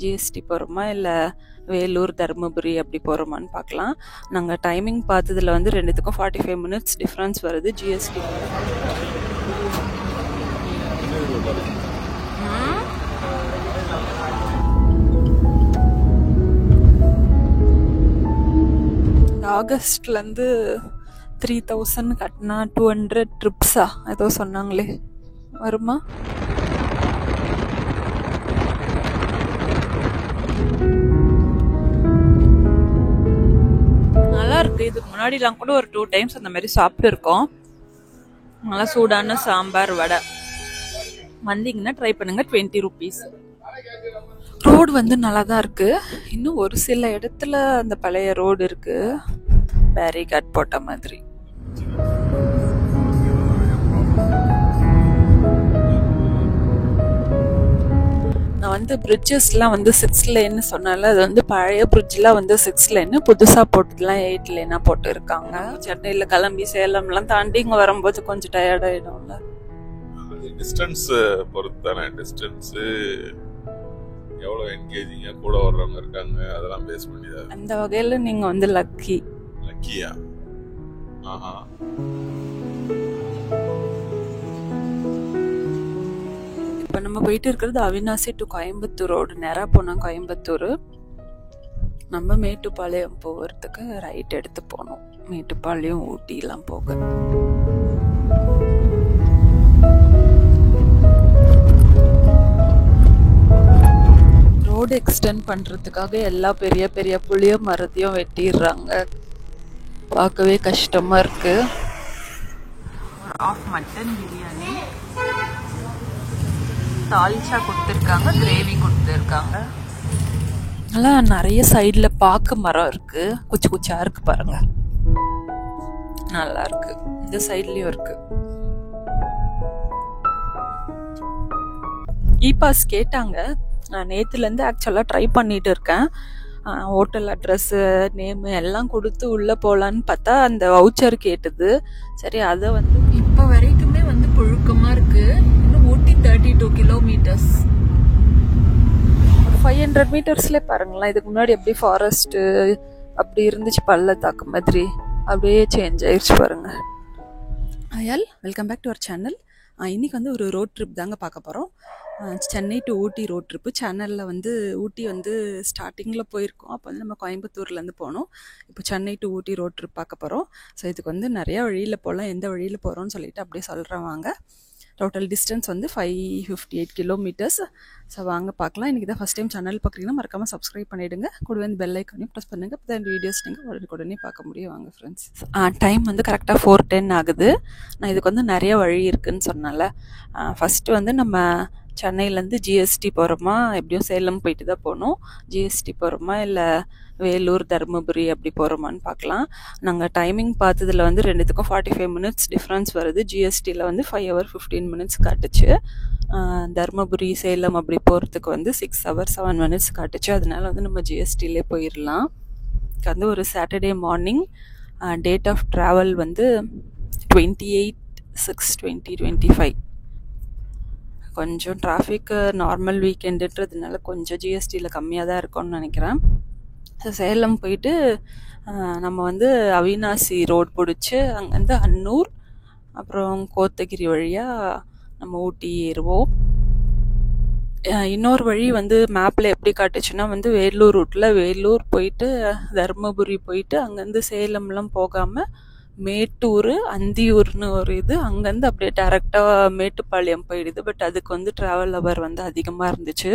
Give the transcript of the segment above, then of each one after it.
GST போகிறோமா இல்லை வேலூர் தருமபுரி அப்படி போகிறோமான்னு பார்க்கலாம். நாங்கள் டைமிங் பார்த்ததில் வந்து ரெண்டுத்துக்கும் 45 மினிட்ஸ் டிஃப்ரென்ஸ் வருது. ஜிஎஸ்டி ஆகஸ்ட்லேருந்து 3000 கட்டினா 200 ட்ரிப்ஸா ஏதோ சொன்னாங்களே, வருமா? நல்லா இருக்கு. இதுக்கு முன்னாடிலாம் கூட ஒரு 2 டைம்ஸ் அந்த மாதிரி சாப்பிட்டு இருக்கோம். நல்லா சூடான சாம்பார் வடை. வந்தீங்கன்னா ட்ரை பண்ணுங்க. 20 rupees. ரோடு வந்து நல்லா தான் இருக்கு. இன்னும் ஒரு சில இடத்துல அந்த பழைய ரோடு இருக்கு, பேரிகார்ட் போட்ட மாதிரி. நான் வந்து பிரிட்ஜஸ்லாம் வந்து 6 லேன்னு சொன்னால அது வந்து பழைய பிரிட்ஜ்லாம் வந்து 6 லேன்னு, புதுசாக போட்டதுலாம் 8 லேனாக போட்டு இருக்காங்க. சென்னையில் கிளம்பி சேலம்லாம் தாண்டி இங்கே வரும்போது கொஞ்சம் டயர்டாயிடும்ல. டிஸ்டன்ஸ் பொறுத்து தானே. டிஸ்டன்ஸு எவ்வளோ என்கேஜிங்காக கூட வர்றவங்க இருக்காங்க, அதெல்லாம் பேஸ் பண்ணி தான். அந்த வகையில் நீங்கள் வந்து லக்கியா? ஆஹா. இப்போ நம்ம போயிட்டு இருக்கிறது அவினாசி டு கோயம்புத்தூர் ரோடு. நேராக போனால் கோயம்புத்தூர். நம்ம மேட்டுப்பாளையம் போகிறதுக்கு ரைட் எடுத்து போகணும். மேட்டுப்பாளையம் ஊட்டிலாம் போக. ரோடு எக்ஸ்டெண்ட் பண்ணுறதுக்காக எல்லா பெரிய பெரிய புளிய மரத்தையும் வெட்டிடுறாங்க. பார்க்கவே கஷ்டமாக இருக்கு. ஆஃப் மட்டன் பிரியாணி, தால்ச்சா கொடுத்துருக்காங்க, கிரேவி கொடுத்துருக்காங்க. நல்லா நிறைய சைடில் பாக்கு மரம் இருக்கு, குச்சி குச்சா இருக்கு பாருங்க, நல்லா இருக்கு. இந்த சைட்லயும் இருக்கு. இ-பாஸ் கேட்டாங்க. நான் நேற்றுலேருந்து ஆக்சுவலாக ட்ரை பண்ணிட்டு இருக்கேன். ஹோட்டல் அட்ரஸ்ஸு, நேமு எல்லாம் கொடுத்து உள்ளே போகலான்னு பார்த்தா அந்த வவுச்சர் கேட்டுது. சரி, அதை வந்து இப்போ வரைக்குமே வந்து புழுக்கமாக இருக்குது. இன்னும் ஊட்டி 32 கிலோமீட்டர்ஸ். ஒரு 500 மீட்டர்ஸ்லேயே பாருங்களேன். இதுக்கு முன்னாடி எப்படி ஃபாரஸ்ட்டு அப்படி இருந்துச்சு, பள்ளத்தாக்கு மாதிரி அப்படியே சேஞ்ச் ஆயிடுச்சு பாருங்க. ஆயால் welcome back to our channel. இன்றைக்கி வந்து ஒரு ரோட் ட்ரிப் தாங்க பார்க்க போகிறோம். Chennai to Ooty road trip. சேனலில் வந்து ஊட்டி வந்து ஸ்டார்டிங்கில் போயிருக்கோம். அப்போ வந்து நம்ம கோயம்புத்தூர்லேருந்து போனோம். இப்போ Chennai to Ooty road trip பார்க்க போகிறோம். ஸோ இதுக்கு வந்து நிறையா வழியில் போகலாம். எந்த வழியில் போகிறோம்னு சொல்லிட்டு அப்படியே சொல்கிறேன் வாங்க. டோட்டல் டிஸ்டன்ஸ் வந்து 558 கிலோமீட்டர்ஸ். ஸோ வாங்க பார்க்கலாம். இன்றைக்கி தான் ஃபஸ்ட் டைம் சேனல் பார்க்குறீங்கன்னா மறக்காமல் சப்ஸ்கிரைப் பண்ணிவிடுங்க. கூட வந்து பெல் ஐக்கானையும் ப்ரெஸ் பண்ணுங்கள். அப்போ தான் இந்த வீடியோஸ் நீங்கள் உடனே பார்க்க முடியும். வாங்க ஃப்ரெண்ட்ஸ். டைம் வந்து கரெக்டாக 4:10 ஆகுது. நான் இதுக்கு வந்து நிறைய வழி இருக்குதுன்னு சொன்னால, ஃபஸ்ட்டு வந்து நம்ம சென்னையிலேருந்து ஜிஎஸ்டி போகிறோமா, எப்படியும் சேலம் போயிட்டு தான் போகணும். ஜிஎஸ்டி போகிறோமா இல்லை வேலூர் தருமபுரி அப்படி போகிறோமான்னு பார்க்கலாம். நாங்கள் டைமிங் பார்த்ததில் வந்து ரெண்டுத்துக்கும் 45 மினிட்ஸ் டிஃப்ரென்ஸ் வருது. ஜிஎஸ்டியில் வந்து 5 hours 15 minutes காட்டுச்சு. தருமபுரி சேலம் அப்படி போகிறதுக்கு வந்து 6 hours 7 minutes காட்டுச்சு. அதனால வந்து நம்ம ஜிஎஸ்டிலே போயிடலாம். வந்து ஒரு Saturday morning. Date of travel வந்து 28/6/2025. கொஞ்சம் டிராஃபிக்கு நார்மல் வீக்கெண்டுன்றதுனால கொஞ்சம் ஜிஎஸ்டியில் கம்மியாக தான் இருக்கும்னு நினைக்கிறேன். ஸோ சேலம் போயிட்டு நம்ம வந்து அவினாசி ரோட் பிடிச்சி அங்கேருந்து அன்னூர், அப்புறம் கோத்தகிரி வழியாக நம்ம ஊட்டி ஏறுவோம். இன்னொரு வழி வந்து மேப்பில் எப்படி காட்டுச்சுன்னா வந்து வேலூர் ரூட்டில் வேலூர் போயிட்டு தருமபுரி போயிட்டு அங்கேருந்து சேலம்லாம் போகாமல் மேட்டூர் அந்தியூர்னு ஒரு இது, அங்கேருந்து அப்படியே டேரெக்டாக மேட்டுப்பாளையம் போயிடுது. பட் அதுக்கு வந்து ட்ராவல் ஹவர் வந்து அதிகமாக இருந்துச்சு.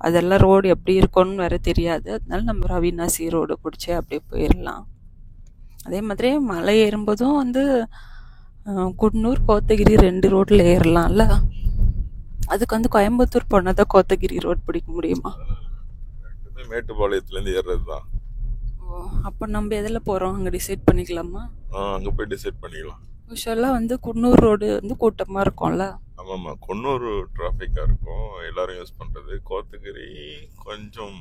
அதெல்லாம் ரோடு எப்படி இருக்கும்னு வேறு தெரியாது. அதனால நம்ம அவினாசி ரோடு பிடிச்சி அப்படியே போயிடலாம். அதே மாதிரி மலை ஏறும்போதும் வந்து குன்னூர் கோத்தகிரி 2 ரோட்டில் ஏறலாம்ல. அதுக்கு வந்து கோயம்புத்தூர் போனால் தான் கோத்தகிரி ரோட் பிடிக்க முடியுமா? மேட்டுப்பாளையத்துலேருந்து ஏறுறது தான். அப்போ நம்ம எதில் போகிறோம் அங்கே டிசைட் பண்ணிக்கலாமா? அங்கே போய் டிசைட் பண்ணிக்கலாம். யூஸ்வலாக வந்து குன்னூர் ரோடு வந்து கூட்டமாக இருக்கும்ல. ஆமாம்மா, குன்னூர் டிராஃபிக்காக இருக்கும், எல்லாரும் யூஸ் பண்ணுறது. கோத்தகிரி கொஞ்சம்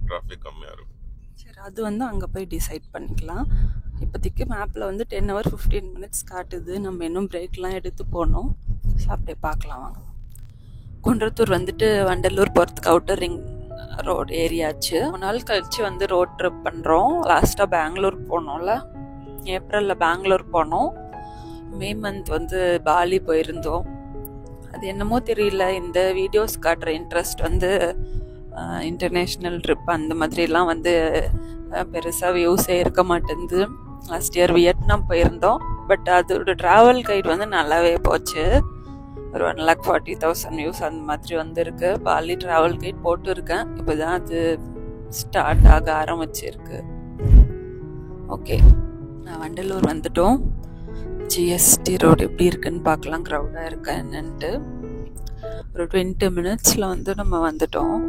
டிராஃபிக் கம்மியாக இருக்கும். சரி, அது வந்து அங்கே போய் டிசைட் பண்ணிக்கலாம். இப்போதைக்கு மேப்பில் வந்து 10 hours 15 minutes காட்டுது. நம்ம இன்னும் பிரேக்லாம் எடுத்து போகணும். ஸோ அப்படியே பார்க்கலாம் வாங்க. குன்றத்தூர் வந்துட்டு வண்டலூர் போகிறதுக்கு அவுட்டர் ரிங் ரோடு ஏரியாச்சு. 3 நாள் கழிச்சு வந்து ரோட் ட்ரிப் பண்ணுறோம். லாஸ்ட்டாக பெங்களூர் போனோம்ல, ஏப்ரலில் பெங்களூர் போனோம். மே மந்த் வந்து பாலி போயிருந்தோம். அது என்னமோ தெரியல, இந்த வீடியோஸ் காட்டுற இன்ட்ரெஸ்ட் வந்து இன்டர்நேஷ்னல் ட்ரிப் அந்த மாதிரிலாம் வந்து பெருசாக வியூஸே இருக்க மாட்டேங்குது. லாஸ்ட் இயர் வியட்நாம் போயிருந்தோம். பட் அதோட ட்ராவல் கைடு வந்து நல்லாவே போச்சு. ஒரு 1,40,000 வியூஸ் அந்த மாதிரி வந்துருக்கு. பாலி ட்ராவல் கைட் போட்டு இருக்கேன். இப்போ தான் அது ஸ்டார்ட் ஆக ஆரம்பிச்சிருக்கு. ஓகே, நான் வண்டலூர் வந்துட்டோம். ஜிஎஸ்டி ரோடு எப்படி இருக்குன்னு பார்க்கலாம், க்ரௌடாக இருக்கா என்னன்ட்டு. ஒரு 20 மினிட்ஸில் வந்து நம்ம வந்துட்டோம்.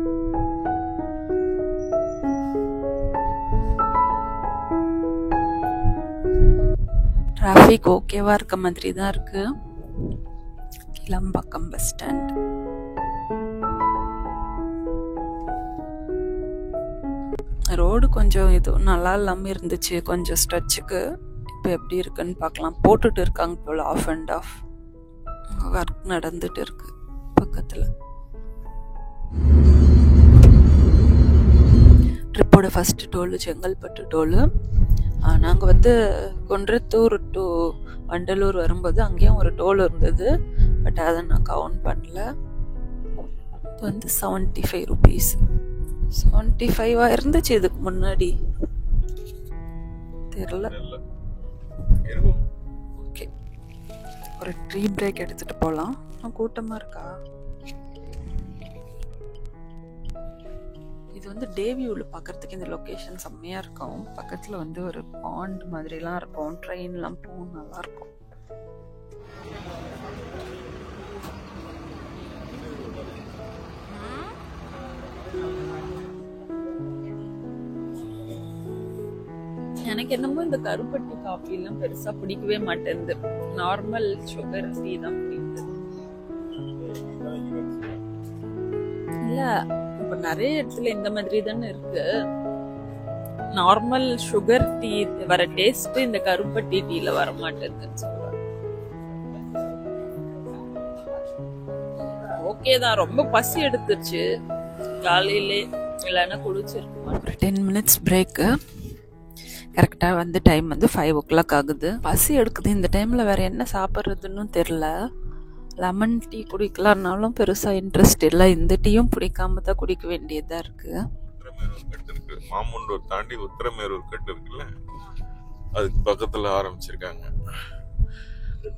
டிராஃபிக் ஓகேவா இருக்க மாதிரி தான் இருக்கு. Kilambakkam bus stand. ரோடு கொஞ்சம் இது நல்லா இல்லாமல் இருந்துச்சு, கொஞ்சம் ஸ்ட்ரெச்சுக்கு. இப்போ எப்படி இருக்குன்னு பார்க்கலாம். போட்டுட்டு இருக்காங்க போல், ஆஃப் அண்ட் ஆஃப் ஒர்க் நடந்துட்டு இருக்கு பக்கத்தில். ட்ரிப்போட ஃபஸ்ட்டு டோலு செங்கல்பட்டு டோலு. நாங்கள் வந்து குன்றத்தூர் டு வண்டலூர் வரும்போது அங்கேயும் ஒரு டோல் இருந்தது. பட் அதை நான் கவுண்ட் பண்ணல. இது வந்து 75 rupees. 75 இருந்துச்சு இதுக்கு முன்னாடி, தெரியல. ஓகே, ஒரு ட்ரீ பிரேக் எடுத்துட்டு போகலாம். கூட்டமாக இருக்கா? இது வந்து டேவியூவில் பார்க்கறதுக்கு இந்த லொக்கேஷன் செம்மையாக இருக்கும். பக்கத்தில் வந்து ஒரு பாண்ட் மாதிரிலாம் இருக்கும். ட்ரெயின்லாம் போகும், நல்லாயிருக்கும். எனக்கு என்னமோ இந்த கருப்பட்டி காஃபிலாம் பெருசாக பிடிக்கவே மாட்டேங்குது. நார்மல் சுகர் டீ தான் பிடிக்குது. இல்லை, இப்போ நிறைய இடத்துல இந்த மாதிரி தானே இருக்கு. நார்மல் சுகர் டீ வர டேஸ்ட் இந்த கருப்பட்டி டீல வர மாட்டேங்குதுன்னு சொல்றாங்க. ஓகே தான், ரொம்ப பசி எடுத்துருச்சு காலையிலே, இல்லைன்னா குடிச்சிருக்குமா. ஒரு 10 மினிட்ஸ் பிரேக்கு. கரெக்டாக வந்து டைம் வந்து 5 o'clock ஆகுது. பசி எடுக்குது. இந்த டைமில் வேறு என்ன சாப்பிட்றதுன்னு தெரில. லெமன் டீ குடிக்கலான்னாலும் பெருசாக இன்ட்ரெஸ்ட் இல்லை. இந்த டீயும் பிடிக்காம தான் குடிக்க வேண்டியதாக இருக்குது. மாமுண்டூர் தாண்டி உத்திரமேரூர் கட்டு இருக்குல்ல, அதுக்கு பக்கத்தில் ஆரம்பிச்சிருக்காங்க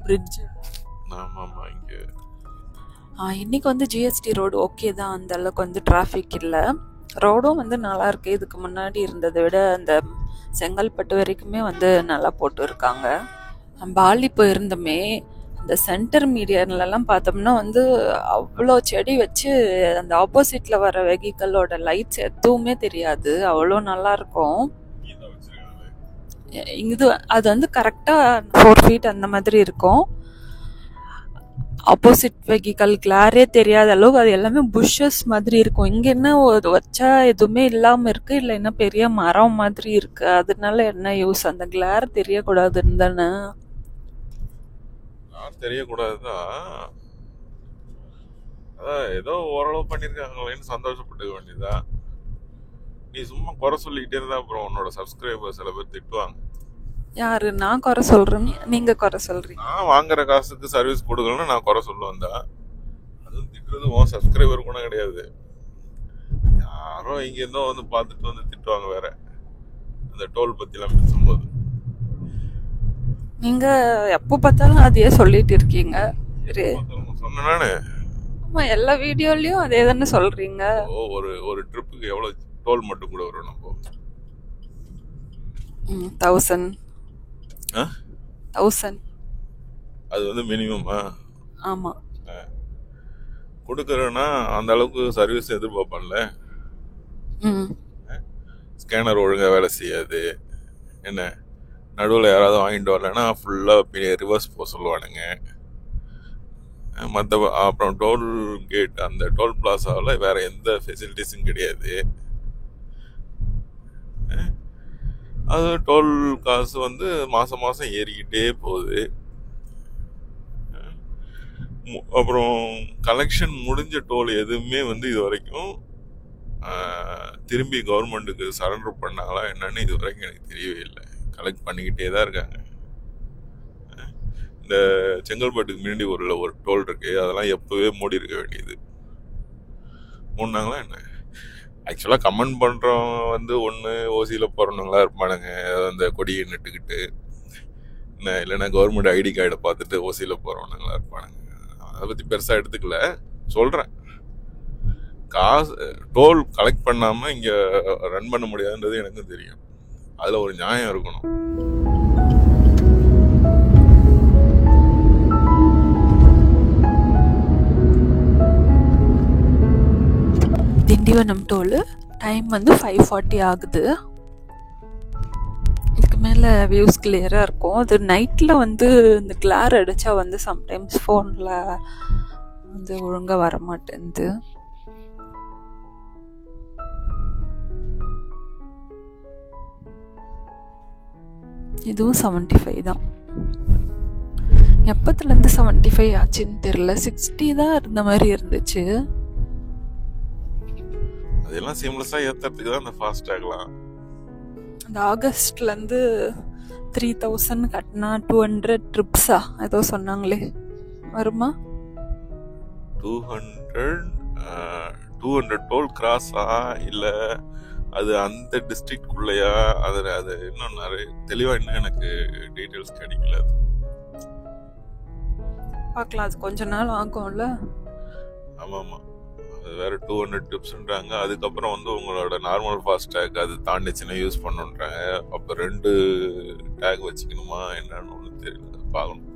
பிரிட்ஜ். ஆமாம்மா, இங்கே இன்னைக்கு வந்து ஜிஎஸ்டி ரோடு ஓகே தான், அந்த அளவுக்கு வந்து டிராஃபிக் இல்லை. ரோடும் வந்து நல்லா இருக்கு. இதுக்கு முன்னாடி இருந்ததை விட அந்த செங்கல்பட்டு வரைக்குமே வந்து நல்லா போட்டு இருக்காங்க. பாலி போயிருந்தோமே, அந்த சென்டர் மீடியன்லலாம் பார்த்தோம்னா வந்து அவ்வளோ செடி வச்சு அந்த ஆப்போசிட்டில் வர வெஹிக்கலோட லைட்ஸ் எதுவுமே தெரியாது. அவ்வளோ நல்லாயிருக்கும். இது அது வந்து கரெக்டாக 4 feet அந்த மாதிரி இருக்கும். ஆப்போசிட் வெஹிக்கல் கிளாரே தெரியாத அளவுக்கு அது எல்லாமே புஷ்ஷஸ் மாதிரி இருக்கும். இங்கே என்ன வச்சா எதுவுமே இல்லாமல் இருக்கு, இல்லை என்ன பெரிய மரம் மாதிரி இருக்கு. அதனால என்ன யூஸ், அந்த கிளார் தெரியக்கூடாதுன்னு தானே. தெரியக்கூடாதுதான், அதான் ஏதோ ஓரளவு பண்ணிருக்காங்களேன்னு சந்தோஷப்பட்டுக்க வேண்டியதா. நீ சும்மா குறை சொல்லிக்கிட்டே இருந்தா அப்புறம் உன்னோட சப்ஸ்கிரைபர் சில பேர் திட்டுவாங்க. யாரு? நான் குறை சொல்றேன், நீங்க குறை சொல்றீங்க. நான் வாங்குற காசுக்கு சர்வீஸ் கொடுக்கலன்னா நான் குறை சொல்லுவேன் தான். அதுவும் திட்டுறது உன் சப்ஸ்கிரைபர் கூட கிடையாது, யாரோ இங்க இருந்தோ வந்து பார்த்துட்டு வந்து திட்டுவாங்க வேற, அந்த டோல் பத்திலாம் பேசும்போது. நீங்க எப்போ பார்த்தாலும் அதையே சொல்லிட்டு இருக்கீங்க. சொன்ன நானு எல்லா வீடியோலயும் அதே தானே சொல்றீங்க. ஒரு ட்ரிப்புக்கு எவ்வளவு டோல் மட்டும் கூட வரும் நம்ம 1000 அது வந்து மினிமமா? ஆமா, கொடுக்கறேன்னா அந்த அளவுக்கு சர்வீஸ் எதிர்பார்ப்பான்ல. ஸ்கேனர் ஒழுங்கா வேலை செய்யாது, என்ன நடுவில் யாராவது வாங்கிட்டு வரலன்னா ஃபுல்லாக ரிவர்ஸ் போக சொல்லுவானுங்க. மற்ற அப்புறம் டோல் கேட், அந்த டோல் பிளாசாவில் வேற எந்த ஃபெசிலிட்டிஸும் கிடையாது. அது டோல் காசு வந்து மாதம் மாதம் ஏறிக்கிட்டே போகுது. அப்புறம் கலெக்ஷன் முடிஞ்ச டோல் எதுவுமே வந்து இது வரைக்கும் திரும்பி கவர்மெண்ட்டுக்கு சரண்டர் பண்ணாங்களா என்னன்னு இது வரைக்கும் எனக்கு தெரியவே இல்லை. கலெக்ட் பண்ணிக்கிட்டே தான் இருக்காங்க. இந்த செங்கல்பட்டுக்கு முன்னாடி ஒரு டோல் இருக்கு, அதெல்லாம் எப்பவே மூடி இருக்க வேண்டியது. மூடினாங்களா என்ன? ஆக்சுவலாக கமெண்ட் பண்ணுறவங்க ஒன்று ஓசியில் போகிறவங்களா இருப்பானுங்க, அந்த கொடியை நட்டுக்கிட்டு, என்ன இல்லைன்னா கவர்மெண்ட் ஐடி கார்டை பார்த்துட்டு ஓசியில் போகிறவனுங்களா இருப்பானுங்க. அதை பற்றி பெருசாக எடுத்துக்கல, சொல்கிறேன். காசு டோல் கலெக்ட் பண்ணாமல் இங்கே ரன் பண்ண முடியாதுன்றது எனக்கும் தெரியும். அதில் ஒரு நியாயம் இருக்கணும். திண்டிவனம் டோல் டைம் 5:40 ஆகுது. இதுக்கு மேலே வியூஸ் கிளியராக இருக்கும். அது நைட்டில் இந்த கிளார் அடித்தா சம்டைம்ஸ் ஃபோனில் ஒழுங்காக வர மாட்டேங்குது. இதுவும் 75 தான். எப்பத்துலேருந்து 75 ஆச்சுன்னு தெரியல. 60 தான் இருந்த மாதிரி இருந்துச்சு. அதெல்லாம் சீம்லெஸ்ஸா ஏத்துறதுக்கு தான் அந்த ஃபாஸ்டாக்லாம். அந்த ஆகஸ்ட்லேருந்து 3000 கட்டினா 200 ட்ரிப்ஸா ஏதோ சொன்னாங்களே, வருமா? 200 டோல் கிராஸா இல்லை அது அந்த டிஸ்ட்ரிக்ட்குள்ளையா? அது இன்னும் நிறைய தெளிவாக இன்னும் எனக்கு டீட்டெயில்ஸ் கிடைக்கல. பார்க்கலாம், அது கொஞ்ச நாள் ஆகும்ல. ஆமாம், அது வேற 200 டிப்ஸ்ன்றாங்க. அதுக்கப்புறம் உங்களோட நார்மல் ஃபாஸ்டேக் அது தாண்டிச்சுன்னா யூஸ் பண்ணுன்றாங்க. அப்போ 2 டேக் வச்சுக்கணுமா என்னன்னு ஒன்று தெரியல, பார்க்கணும்.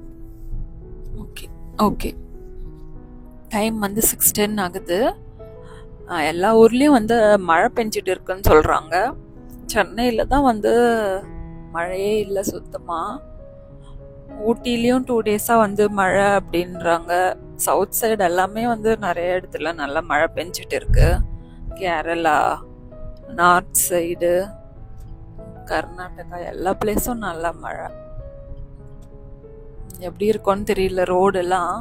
ஓகே ஓகே, டைம் 6:10 ஆகுது. எல்லா ஊர்லேயும் மழை பெஞ்சிட்டு இருக்குன்னு சொல்கிறாங்க. சென்னையில் தான் மழையே இல்லை சுத்தமாக. ஊட்டிலையும் 2 டேஸாக மழை அப்படின்றாங்க. சவுத் சைடு எல்லாமே நிறைய இடத்துல நல்லா மழை பெஞ்சிட்டு இருக்கு. கேரளா, நார்த் சைடு, கர்நாடகா எல்லா பிளேஸும் நல்லா மழை. எப்படி இருக்கும்னு தெரியல ரோடெல்லாம்.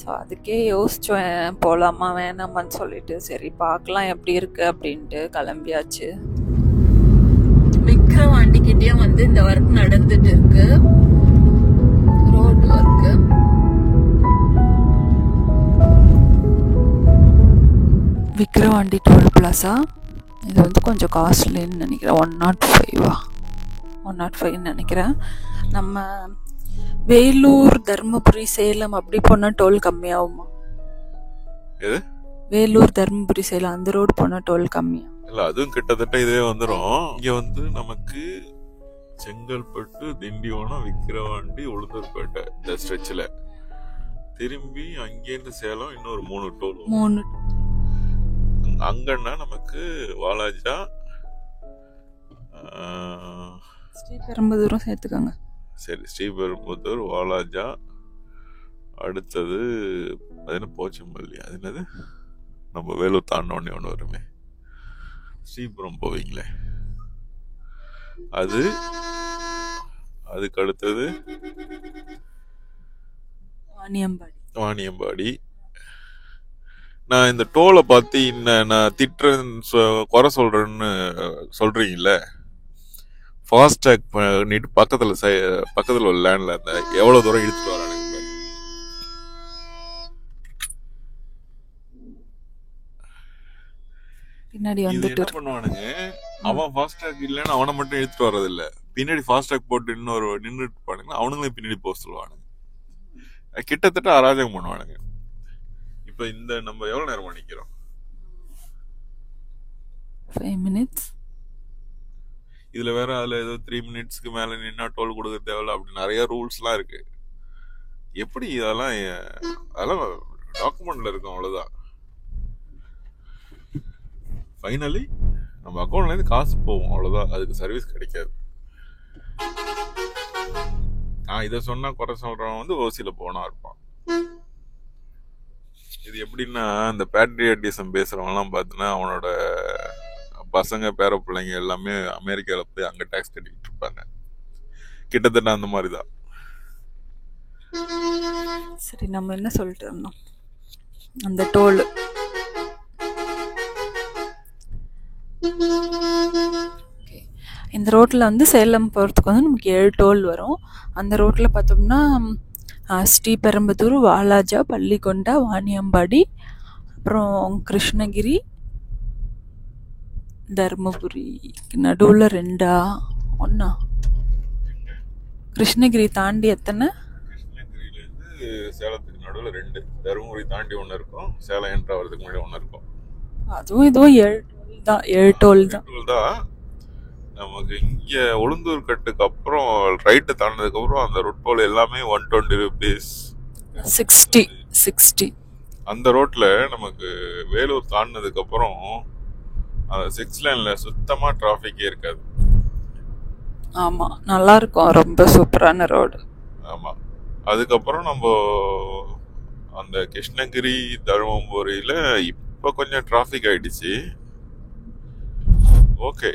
ஸோ அதுக்கே யோசிச்சோம் போகலாமா வேணாமான்னு சொல்லிட்டு. சரி பார்க்கலாம் எப்படி இருக்கு அப்படின்ட்டு கிளம்பியாச்சு. விக்ரவாண்டிக்கிட்டேயும் இந்த ஒர்க் நடந்துட்டு இருக்கு, road work. Vikravandi toll plaza இது கொஞ்சம் காஸ்ட்லின்னு நினைக்கிறேன். 105 நினைக்கிறேன். நம்ம வேலூர், தர்மபுரி, சேலம் அப்படி போனா டோல் கம்மியாகுமா? வேலூர், தர்மபுரி, சேலம் அந்த ரோடு போனா டோல் கம்மியா? இல்ல, அதுவும் கிட்டத்தட்ட இதே வந்துடும். இங்க நமக்கு செங்கல்பட்டு, திண்டிவனம், விக்கிரவாண்டி, உளுந்தூர்பேட்டை இந்த ஸ்ட்ரெச்சில் திரும்பி அங்கேருந்து சேலம் இன்னொரு 3 டோல். 3 அங்கன்னா நமக்கு வாலாஜா, ஸ்ரீபெரும்புதூரும் சேர்த்துக்காங்க. சரி, ஸ்ரீபெரும்புதூர், வாலாஜா, அடுத்தது அது என்ன போச்சம்பள்ளி, அது என்னது நம்ம வேலூர் தாண்டோடனே ஒன்று வருமே, ஸ்ரீபுரம் போவீங்களே அது. அதுக்கு அடுத்தது வாணியம்பாடி. நான் இந்த டோலை பார்த்து நான் திட்டுறேன்னு குறை சொல்றேன்னு சொல்றீங்கல்ல, ஃபாஸ்டாக் பண்ணிட்டு பக்கத்துல ஒரு லேண்ட்ல எவ்வளவு தூரம் இழுத்துட்டு வரானுங்க. பின்னாடி என்ன பண்ணுவானுங்க, அவன் ஃபாஸ்டாக் இல்லைன்னு அவனை மட்டும் இழுத்துட்டு வர்றது இல்ல, பின்னாடி ஃபாஸ்டாக் போட்டு இன்னொரு நின்றுட்டு இருப்பானுங்க, அவனுங்களே பின்னாடி போக சொல்லுவானுங்க. கிட்டத்தட்ட அராஜகம் பண்ணுவானுங்க. இப்ப இந்த நம்ம எவ்வளவு நேரம் நிக்கிறோம்? 5 minutes. இதுல வேற அதுல ஏதோ 3 minutesக்கு மேல நின்னா டோல் கொடுக்க தேவையில்ல, அப்படி நிறைய ரூல்ஸ் எல்லாம் இருக்கு. எப்படி அதெல்லாம் டாக்குமெண்ட்ல இருக்கும், அவ்வளவுதான். ஃபைனலி நம்ம அக்கௌண்ட்ல இருந்து காசு போகும், அவ்வளவுதான். அதுக்கு சர்வீஸ் கிடைக்காது. இதை சொன்னா குறை சொல்றவன் ஓசியில போனா இருப்பான். இது எப்படின்னா, இந்த பேட்ரியாட்டிசம் பேசுறவங்க எல்லாம் பார்த்தீங்கன்னா அவனோட பசங்க பேர பிள்ளைங்க எல்லாமே அமெரிக்கால போய் அங்க டாக்ஸ் கட்டிக்கிட்டு இருப்பாங்க. கிட்டத்தட்ட அந்த மாதிரிதான். சரி, நம்ம என்ன சொல்லிட்டு இருந்தோம்? அந்த டோல் ஓகே, இந்த ரோட்டில் வந்து சேலம் போகிறதுக்கு வந்து நமக்கு 7 டோல் வரும். அந்த ரோட்டில் பார்த்தோம்னா ஸ்ரீபெரும்புதூர், வாலாஜா, பள்ளிகொண்டா, வாணியம்பாடி, அப்புறம் கிருஷ்ணகிரி, தருமபுரி நடுவில் 2 ஒன்றா? கிருஷ்ணகிரி தாண்டி எத்தனை? கிருஷ்ணகிரியிலேருந்து சேலத்துக்கு நடுவில் 2, தருமபுரி தாண்டி ஒன்று இருக்கும், சேலம் என்ட்ரு ஆகிறதுக்கு முன்னாடி ஒன்று இருக்கும். அதுவும் இதுவும் 7 டோல் தான். தான் நமக்கு இங்கே உளுந்தூர் கட்டுக்கு அப்புறம் ரைட்டு தாண்டினதுக்கப்புறம் அந்த ரோட் எல்லாமே 120 rupees, 60. அந்த ரோட்டில் நமக்கு வேலூர் தாண்டினதுக்கப்புறம் அந்த 6 லைனில் சுத்தமாக டிராஃபிக்கே இருக்காது. ஆமாம், நல்லா இருக்கும், ரொம்ப சூப்பரான ரோடு. ஆமாம், அதுக்கப்புறம் நம்ம அந்த கிருஷ்ணகிரி தருமபுரியில் இப்போ கொஞ்சம் டிராஃபிக் ஆயிடுச்சு. ஓகே,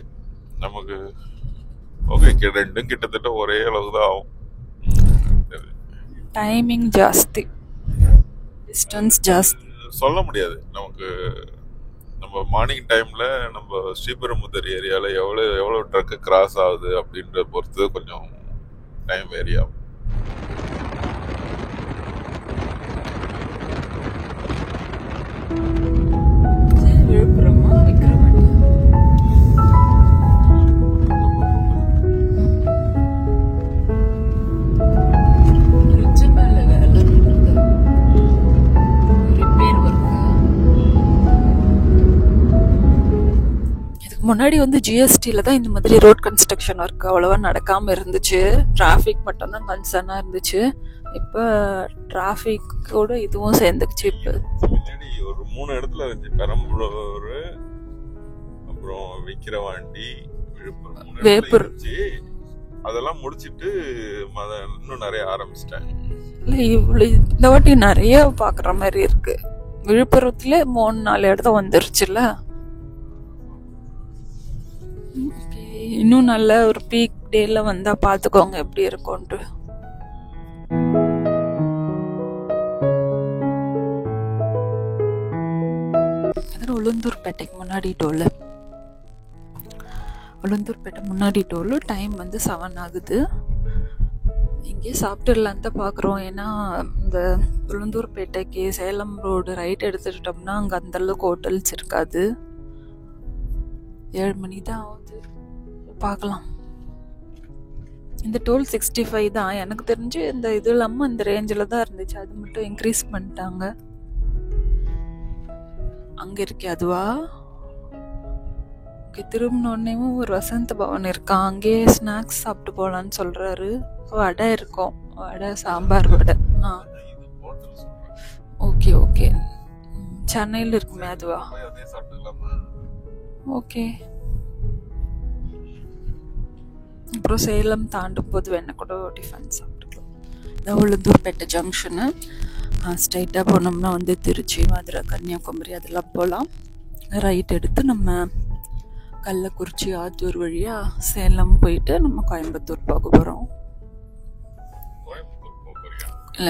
நமக்கு ஓகே, ரெண்டும் கிட்டத்தட்ட ஒரே அளவு தான் ஆகும். டைமிங் ஜாஸ்தி, டிஸ்டன்ஸ் ஜாஸ்தி. சொல்ல முடியாது நமக்கு. நம்ம மார்னிங் டைமில் நம்ம ஸ்ரீபெரும்புதூர் ஏரியாவில் எவ்வளோ ட்ரக்கு கிராஸ் ஆகுது அப்படின்ற பொறுத்து கொஞ்சம் டைம் வேரி ஆகும். விழுப்புரமா விக்ரமன்? முன்னாடி வந்து ஜிஎஸ்டியில் தான் இந்த மாதிரி ரோட் கன்ஸ்ட்ரக்ஷன் ஒர்க் அவ்வளோவா நடக்காமல் இருந்துச்சு. டிராஃபிக் மட்டும்தான் கன்சர்னாக இருந்துச்சு. இப்போ டிராஃபிக்கோட இதுவும் சேர்ந்துக்குச்சு. இப்போ முன்னாடி ஒரு 3 இடத்துல இருந்துச்சு, பெரம்பலூர், அப்புறம் விக்கிரவாண்டி, விழுப்புரம், வேப்பூர். அதெல்லாம் முடிச்சிட்டு இன்னும் நிறைய ஆரம்பிச்சிட்டாங்க. இல்லை, இவ்வளோ இந்த வாட்டி நிறைய பார்க்குற மாதிரி இருக்கு. விழுப்புரத்துல 3-4 இடத்த வந்துருச்சுல்ல. இன்னும் நல்ல ஒரு பீக் டேல வந்தா பாத்துக்கோங்க எப்படி இருக்கும்ட்டு. உளுந்தூர்பேட்டைக்கு முன்னாடி டோல், உளுந்தூர்பேட்டை முன்னாடி டோல். டைம் வந்து 7 ஆகுது. இங்கே சாப்பிட்டுடலாம் தான் பார்க்குறோம். ஏன்னா இந்த உளுந்தூர்பேட்டைக்கு சேலம் ரோடு ரைட் எடுத்துக்கிட்டோம்னா அங்கே அந்தளவுக்கு ஹோட்டல்ஸ் இருக்காது. 7 மணி தான் ஆகுது. பார்க்கலாம். இந்த டோல் 65 தான். எனக்கு தெரிஞ்சு இந்த இது இல்லாமல் இந்த ரேஞ்சில் தான் இருந்துச்சு. அது மட்டும் இன்க்ரீஸ் பண்ணிட்டாங்க. அங்கே இருக்கே அதுவா? ஓகே, திரும்பினோடனேவும் ஒரு வசந்த பவன் இருக்கான், அங்கேயே ஸ்நாக்ஸ் சாப்பிட்டு போகலான்னு சொல்கிறாரு. வடை இருக்கும், வடை, சாம்பார் வடை. ஓகே ஓகே, சென்னையில் இருக்குமே அதுவா? ஓகே. அப்புறம் சேலம் தாண்டும் போது வேணா கூட டிஃபன் சாப்பிட்டுக்கலாம். இந்த உளுந்தூர்பேட்டை ஜங்ஷனு ஸ்ட்ரைட்டாக போனோம்னா வந்து திருச்சி, மதுரை, கன்னியாகுமரி அதெல்லாம் போகலாம். ரைட் எடுத்து நம்ம கள்ளக்குறிச்சி, ஆத்தூர் வழியாக சேலம் போயிட்டு நம்ம கோயம்புத்தூர் போக போகிறோம்.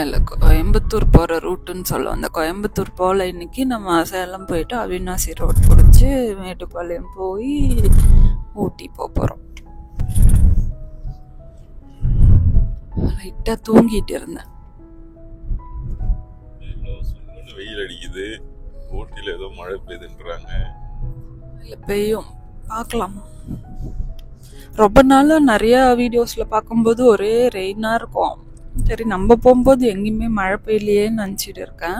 இல்லை, கோயம்புத்தூர் போகிற ரூட்டுன்னு சொல்லுவோம். அந்த கோயம்புத்தூர் போகல இன்னைக்கு. நம்ம சேலம் போயிட்டு அவினாசி ரோட் பிடிச்சி மேட்டுப்பாளையம் போய் ஊட்டி போகிறோம். லைட்டாக தூங்கிட்டு இருந்தேன். வெயில் அடிக்குது, ஊட்டியில் ஏதோ மழை பெய்யுதுன்றாங்க. இல்லை, பெய்யும், பார்க்கலாம். ரொம்ப நாளாக நிறையா வீடியோஸில் பார்க்கும்போது ஒரே ரெயினாக இருக்கும். சரி, நம்ம போகும்போது எங்கேயுமே மழை பெய்யலையேன்னு நினச்சிட்டு இருக்கேன்.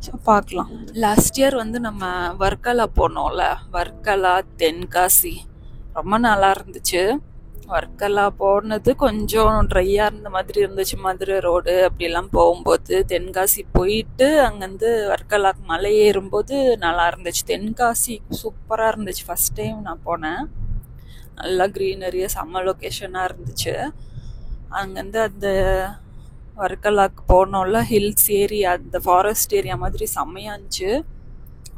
ஸோ பார்க்கலாம். லாஸ்ட் இயர் வந்து நம்ம வர்க்கலா போனோம்ல, வர்க்கலா, தென்காசி, ரொம்ப நல்லா இருந்துச்சு. வர்க்கலா போனது கொஞ்சம் ட்ரையாக இருந்த மாதிரி இருந்துச்சு. மதுரை ரோடு அப்படிலாம் போகும்போது தென்காசி போயிட்டு அங்கேருந்து வர்க்கலாக்கு மலை ஏறும்போது நல்லா இருந்துச்சு. தென்காசி சூப்பராக இருந்துச்சு. ஃபஸ்ட் டைம் நான் போனேன். நல்லா க்ரீனரியாக செம்ம லொக்கேஷனாக இருந்துச்சு. அங்கேருந்து அந்த வர்க்கலாக்கு போனோம்ல, ஹில்ஸ் ஏரியா, அந்த ஃபாரஸ்ட் ஏரியா மாதிரி செம்மையாக இருந்துச்சு.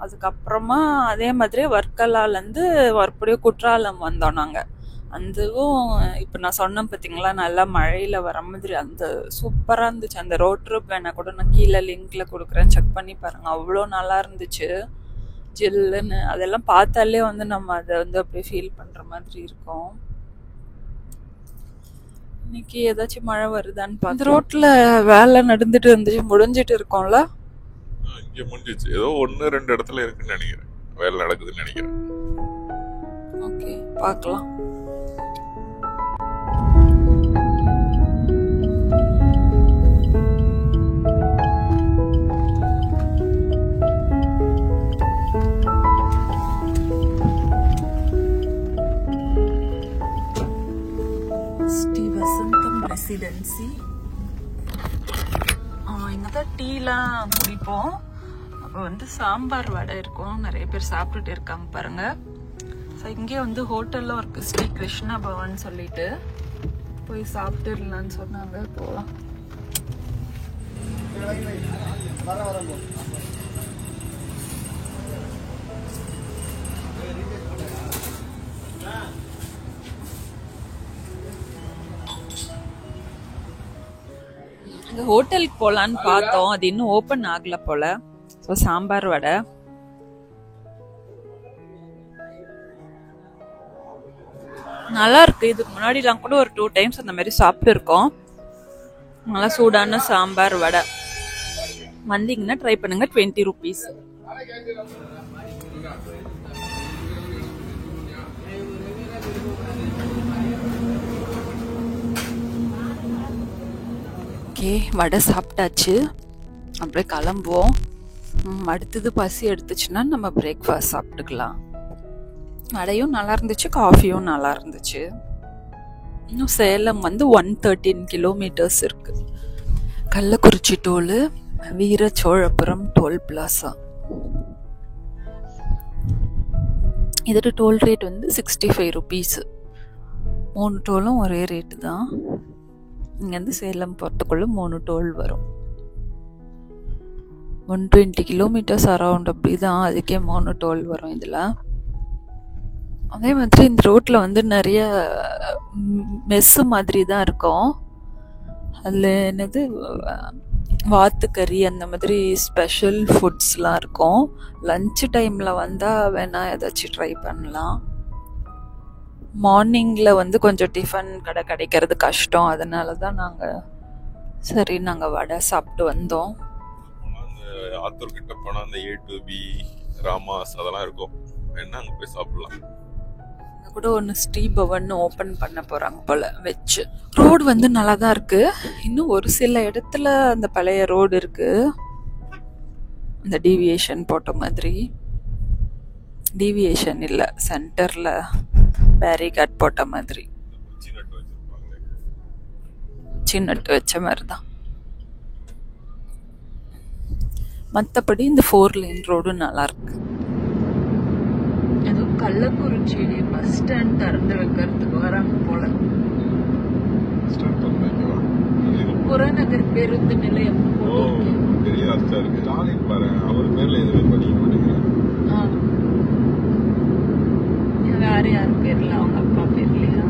அதுக்கப்புறமா அதே மாதிரி வர்க்கலாலேருந்து மறுபடியும் குற்றாலம் வந்தோம் நாங்கள். அதுவும் இப்போ நான் சொன்னேன் பார்த்தீங்களா, நல்லா மழையில் வர மாதிரி அந்த சூப்பராக இருந்துச்சு. அந்த ரோட் ட்ரிப் வேணால் கூட நான் கீழே லிங்க்கில் கொடுக்குறேன், செக் பண்ணி பாருங்கள். அவ்வளோ நல்லா இருந்துச்சு. ஜில்லுன்னு அதெல்லாம் பார்த்தாலே வந்து நம்ம அதை வந்து அப்படியே ஃபீல் பண்ணுற மாதிரி இருக்கும். இன்னைக்கு ஏதாச்சும் மழை வருதான்னு பார்த்து ரோட்டில் வேலை நடந்துட்டு இருந்துச்சு, முடிஞ்சிட்டு இருக்கோம்ல. இங்கே முடிஞ்சிச்சு, ஏதோ 1-2 இடத்துல இருக்குன்னு நினைக்கிறேன், வேலை நடக்குதுன்னு நினைக்கிறேன். ஓகே, பார்க்கலாம். ஸ்ரீ வசந்தம் ரெசிடென்சி. இங்கே தான் டீலாம் குடிப்போம். அப்போ வந்து சாம்பார் வடை இருக்கும், நிறைய பேர் சாப்பிட்டுட்டு இருக்காங்க பாருங்க. ஸோ இங்கே வந்து ஹோட்டலில் இருக்கு, ஸ்ரீ கிருஷ்ணா பவன் சொல்லிட்டு, போய் சாப்பிட்டுடலான்னு சொன்னாங்க. போகலாம். இந்த ஹோட்டலுக்கு போகலான்னு பார்த்தோம், அது இன்னும் ஓப்பன் ஆகல போல. ஸோ சாம்பார் வடை நல்லா இருக்கு. இதுக்கு முன்னாடிலாம் கூட ஒரு 2 டைம்ஸ் அந்த மாதிரி சாப்பிட்டு இருக்கோம். நல்லா சூடான சாம்பார் வடை. வந்தீங்கன்னா ட்ரை பண்ணுங்க, 20 rupees. ஓகே, வடை சாப்பிட்டாச்சு, அப்படியே கிளம்புவோம். அடுத்தது பசி எடுத்துச்சுன்னா நம்ம பிரேக்ஃபாஸ்ட் சாப்பிட்டுக்கலாம். வடையும் நல்லா இருந்துச்சு, காஃபியும் நல்லா இருந்துச்சு. இன்னும் சேலம் வந்து 113 கிலோமீட்டர்ஸ் இருக்கு. Kallakurichi toll, Veerachozhapuram toll plaza. இதோட டோல் ரேட் வந்து 65 rupees. 3 டோலும் ஒரே ரேட்டு தான். இங்கேருந்து சேலம் போகிறதுக்குள்ள 3 டோல் வரும். 120 கிலோமீட்டர்ஸ் அரௌண்ட் அப்படி தான், அதுக்கே 3 டோல் வரும் இதில். அதே மாதிரி இந்த ரோட்டில் வந்து நிறைய மெஸ்ஸு மாதிரி தான் இருக்கும். அதில் என்னது வாத்துக்கறி அந்த மாதிரி ஸ்பெஷல் ஃபுட்ஸ்லாம் இருக்கும். லன்ச் டைமில் வந்தால் வேணால் ஏதாச்சும் ட்ரை பண்ணலாம். மார்னிங்கில் வந்து கொஞ்சம் டிஃபன் கடை கிடைக்கிறது கஷ்டம், அதனால தான் நாங்கள் வடை சாப்பிட்டு வந்தோம். ஆத்தூர் கிட்ட போனால் அந்த A to B ராமாஸ் அதெல்லாம் இருக்கும், வேணா அங்கே போய் சாப்பிடலாம். கூட ஒன்று ஸ்ரீ பவன் ஓப்பன் பண்ண போகிறாங்க போல் வெச்சு. ரோடு வந்து நல்லா தான் இருக்குது. இன்னும் ஒரு சில இடத்துல அந்த பழைய ரோடு இருக்குது, அந்த டீவியேஷன் போட்ட மாதிரி. டீவியேஷன் இல்லை, சென்டரில் பேரிகார்ட் போட்ட மாதிரி, சின்னட்டு வச்ச மாதிரி தான். மற்றபடி இந்த 4 லேன் ரோடு நல்லா இருக்கு. ஏதோ கள்ளக்குறிச்சி பஸ் ஸ்டாண்ட் திறந்து வைக்கிறதுக்கு வராங்க போல. புறநகர் பேருந்து நிலையம் வேற யார் பேர்ல, அவங்க அப்பா பேர்லயா.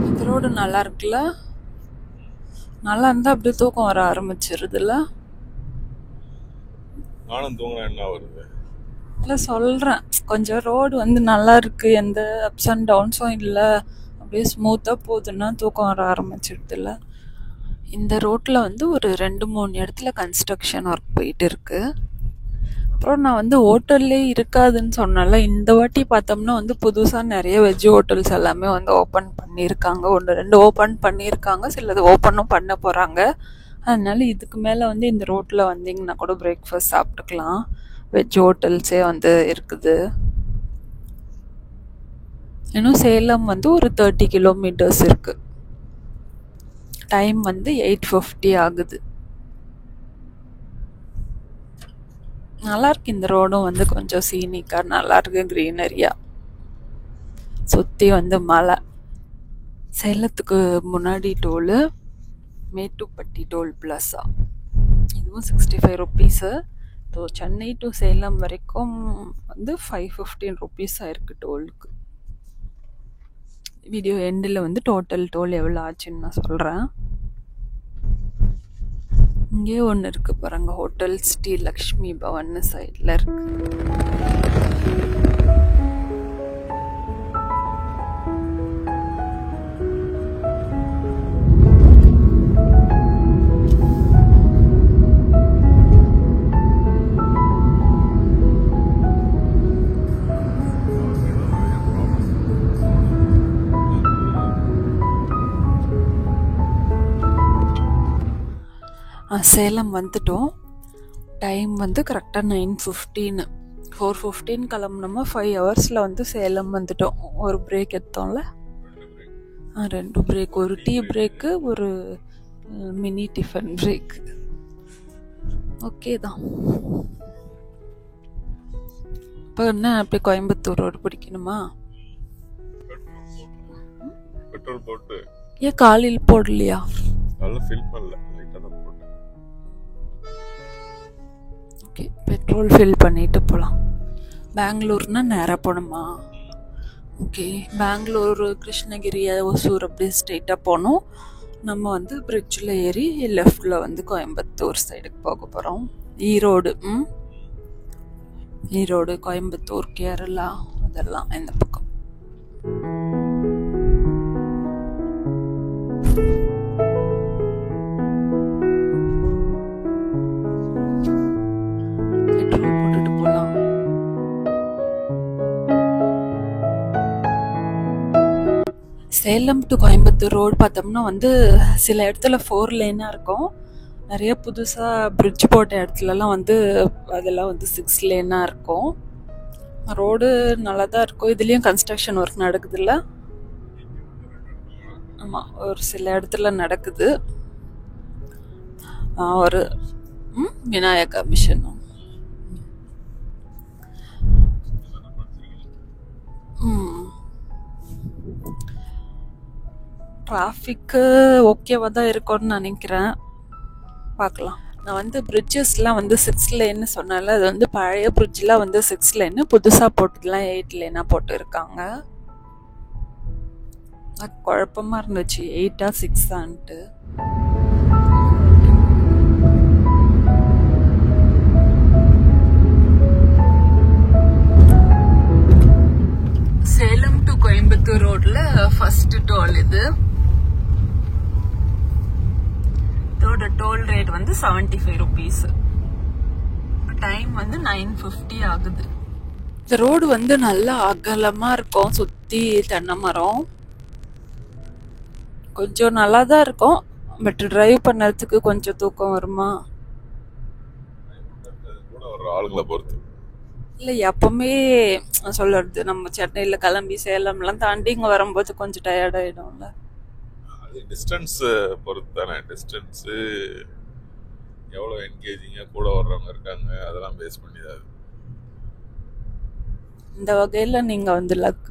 இந்த ரோடு நல்லா இருக்குல்ல, நல்லா இருந்தா அப்படியே தூக்கம் வர ஆரம்பிச்சிருதுல்ல. நானும் தூங்கினா என்ன வருது இல்லை சொல்கிறேன், கொஞ்சம் ரோடு வந்து நல்லா இருக்கு, எந்த அப்ஸ் அண்ட் டவுன்ஸும் இல்லை, அப்படியே ஸ்மூத்தாக போகுதுன்னா தூக்கம் வர ஆரம்பிச்சிடுதுல்ல. இந்த ரோட்டில் வந்து ஒரு 2-3 இடத்துல கன்ஸ்ட்ரக்ஷன் ஒர்க் போயிட்டு இருக்கு. அப்புறம் நான் வந்து ஹோட்டல்லே இருக்காதுன்னு சொன்னால, இந்த வாட்டி பார்த்தோம்னா வந்து புதுசாக நிறைய வெஜ் ஹோட்டல்ஸ் எல்லாமே வந்து ஓப்பன் பண்ணியிருக்காங்க. 1-2 ஓப்பன் பண்ணியிருக்காங்க, சிலது ஓப்பனும் பண்ண போகிறாங்க. அதனால இதுக்கு மேலே வந்து இந்த ரோட்டில் வந்தீங்கன்னா கூட பிரேக்ஃபாஸ்ட் சாப்பிட்டுக்கலாம். வெஜ் ஹோட்டல்ஸே வந்து இருக்குது. இன்னும் சேலம் வந்து ஒரு 30 கிலோமீட்டர்ஸ் இருக்கு. டைம் வந்து 8:50 ஆகுது. நல்லா இருக்கு இந்த ரோடும் வந்து கொஞ்சம் சீனிக்கா நல்லா இருக்கு, கிரீனரியா. சுற்றி வந்து மலை. சேலத்துக்கு முன்னாடி டோலு மேட்டுப்பட்டி டோல் பிளாசா, இதுவும் 65 rupees. So Chennai to Salem வரைக்கும் வந்து 515 rupees ஆயிருக்கு டோலுக்கு. வீடியோ எண்டில் வந்து டோட்டல் டோல் எவ்வளோ ஆச்சுன்னு நான் சொல்கிறேன். இங்கே ஒன்று இருக்கு பாருங்க, ஹோட்டல் ஸ்ரீ லக்ஷ்மி பவன் சைடில் இருக்கு. சேலம் வந்துட்டோம். டைம் வந்து கரெக்டாக 9:15. 4:15 கிளம்புனோமா 5 ஹவர்ஸில் வந்து சேலம் வந்துட்டோம். ஒரு பிரேக் எடுத்தோம்ல, 2 பிரேக், ஒரு டீ பிரேக்கு, ஒரு மினி டிஃபன் பிரேக். ஓகே தான். இப்போ என்ன அப்படி கோயம்புத்தூர் ரோடு பிடிக்கணுமா? பெட்ரோல் போட்டு ஏன் காலையில் போடலையா? நல்லா ஃபில் பண்ணல, லைட்டாக தான் போட்டேன். ஓகே, பெட்ரோல் ஃபில் பண்ணிட்டு போகலாம். பெங்களூர்னா நேராக போகணுமா? ஓகே, பெங்களூர், கிருஷ்ணகிரி, ஒசூர் அப்படி ஸ்ட்ரெயிட்டாக போகணும். நம்ம வந்து பிரிட்ஜில் ஏறி லெஃப்டில் வந்து கோயம்புத்தூர் சைடுக்கு போக போகிறோம். ஈரோடு, ஈரோடு, கோயம்புத்தூர், கேரளா அதெல்லாம் இந்த பக்கம். பெட்ரோல் போட்டுட்டு போகலாம். சேலம் டு கோயம்புத்தூர் ரோடு பார்த்தோம்னா வந்து சில இடத்துல 4 லேனாக இருக்கும். நிறைய புதுசாக பிரிட்ஜ் போட்ட இடத்துலலாம் வந்து அதெல்லாம் வந்து 6 லேனாக இருக்கும். ரோடு நல்லா தான் இருக்கும். இதுலேயும் கன்ஸ்ட்ரக்ஷன் ஒர்க் நடக்குதுல்ல? ஆமாம், ஒரு சில இடத்துல நடக்குது. ஒரு விநாயகா மிஷனும். டிராஃபிக்கு ஓகேவா தான் இருக்கும்னு நினைக்கிறேன். பார்க்கலாம். நான் வந்து பிரிட்ஜஸ்லாம் வந்து 6 லேன்னு சொன்னால, அது வந்து பழைய பிரிட்ஜ்லாம் வந்து 6 லேன்னு, புதுசாக போட்டதுலாம் 8 லேனாக போட்டு இருக்காங்க. குழப்பமாக இருந்துச்சு, 8ஆ 6ஆன்ட்டு. சேலம் டு கோயம்புத்தூர் ரோட்ல ஃபர்ஸ்ட் டோல் இது. இதோட டோல் ரேட் வந்து 75 rupees. டைம் வந்து 9:50 ஆகுது. இந்த ரோடு வந்து நல்லா அகலமா இருக்கும், சுத்தி தென்னை மரம். கொஞ்சம் நல்லா தான் இருக்கும், பட் டிரைவ் பண்ணறதுக்கு கொஞ்சம் தூக்கம் வருமா? ஆளுங்களை பொறுத்து இல்லை, எப்பவுமே சொல்லுறது, நம்ம சென்னையில் கிளம்பி சேலம்லாம் தாண்டி இங்கே வரும்போது கொஞ்சம் டயர்ட் ஆகிடும்ல. அது டிஸ்டன்ஸ் பொறுத்து தானே. டிஸ்டன்ஸு எவ்வளோ என்கேஜிங்காக கூட வர்றவங்க இருக்காங்க, அதெல்லாம் பேஸ் பண்ணி தான். இந்த வகையில் நீங்கள் வந்து லக்,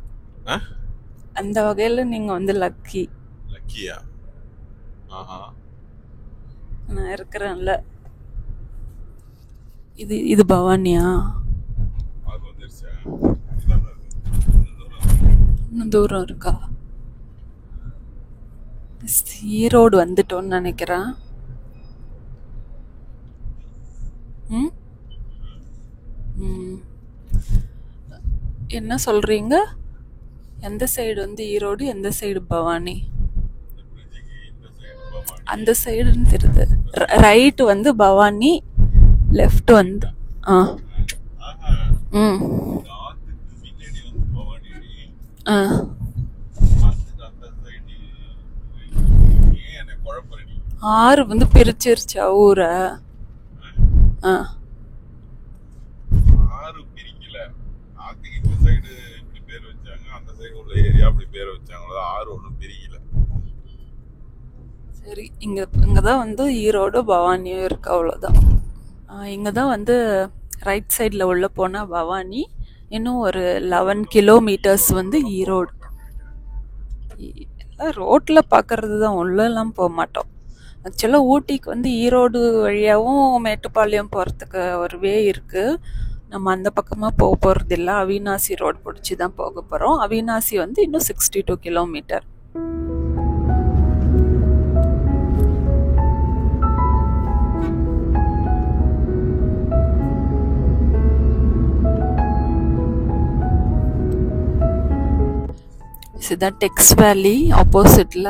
அந்த வகையில் நீங்கள் வந்து லக்கி. லக்கியா? ஆஹா, நான் இருக்கிறேன்ல. இது பவானியா? இன்னும் தூரம் இருக்கா? ஈரோடு வந்துட்டோன்னு நினைக்கிறேன். என்ன சொல்றீங்க? எந்த சைடு வந்து ஈரோடு, எந்த சைடு பவானி? அந்த சைடுன்னு தெரியுது. ரைட் வந்து பவானி, லெஃப்ட் வந்து ஆறு வந்து பிரிச்சிருச்சா ஊரை? ஆறு பிரிக்கல, ஆத்துக்கு இந்த சைடு இப்படி பேர் வச்சாங்க, அந்த சைடு உள்ள ஏரியா அப்படி பேர் வச்சாங்க. ஆறு ஒன்றும் பிரிக்கல. சரி, இங்கதான் வந்து ஈரோடு பவானியும் இருக்கு, அவ்வளோதான். இங்கதான் வந்து ரைட் சைடில் உள்ள போனா பவானி, இன்னும் ஒரு 11 கிலோமீட்டர்ஸ் வந்து ஈரோடு. எல்லாம் ரோட்டில் பார்க்கறது தான், உள்ளெல்லாம் போக மாட்டோம். ஆக்சுவலாக ஊட்டிக்கு வந்து ஈரோடு வழியாகவும் மேட்டுப்பாளையம் போகிறதுக்கு ஒரு வே இருக்குது. நம்ம அந்த பக்கமாக போக போகிறது இல்லை, அவினாசி ரோடு பிடிச்சி தான் போக போகிறோம். அவினாசி வந்து இன்னும் 62 கிலோமீட்டர். இதுதான் டெக்ஸ் வேலி ஆப்போசிட்டில்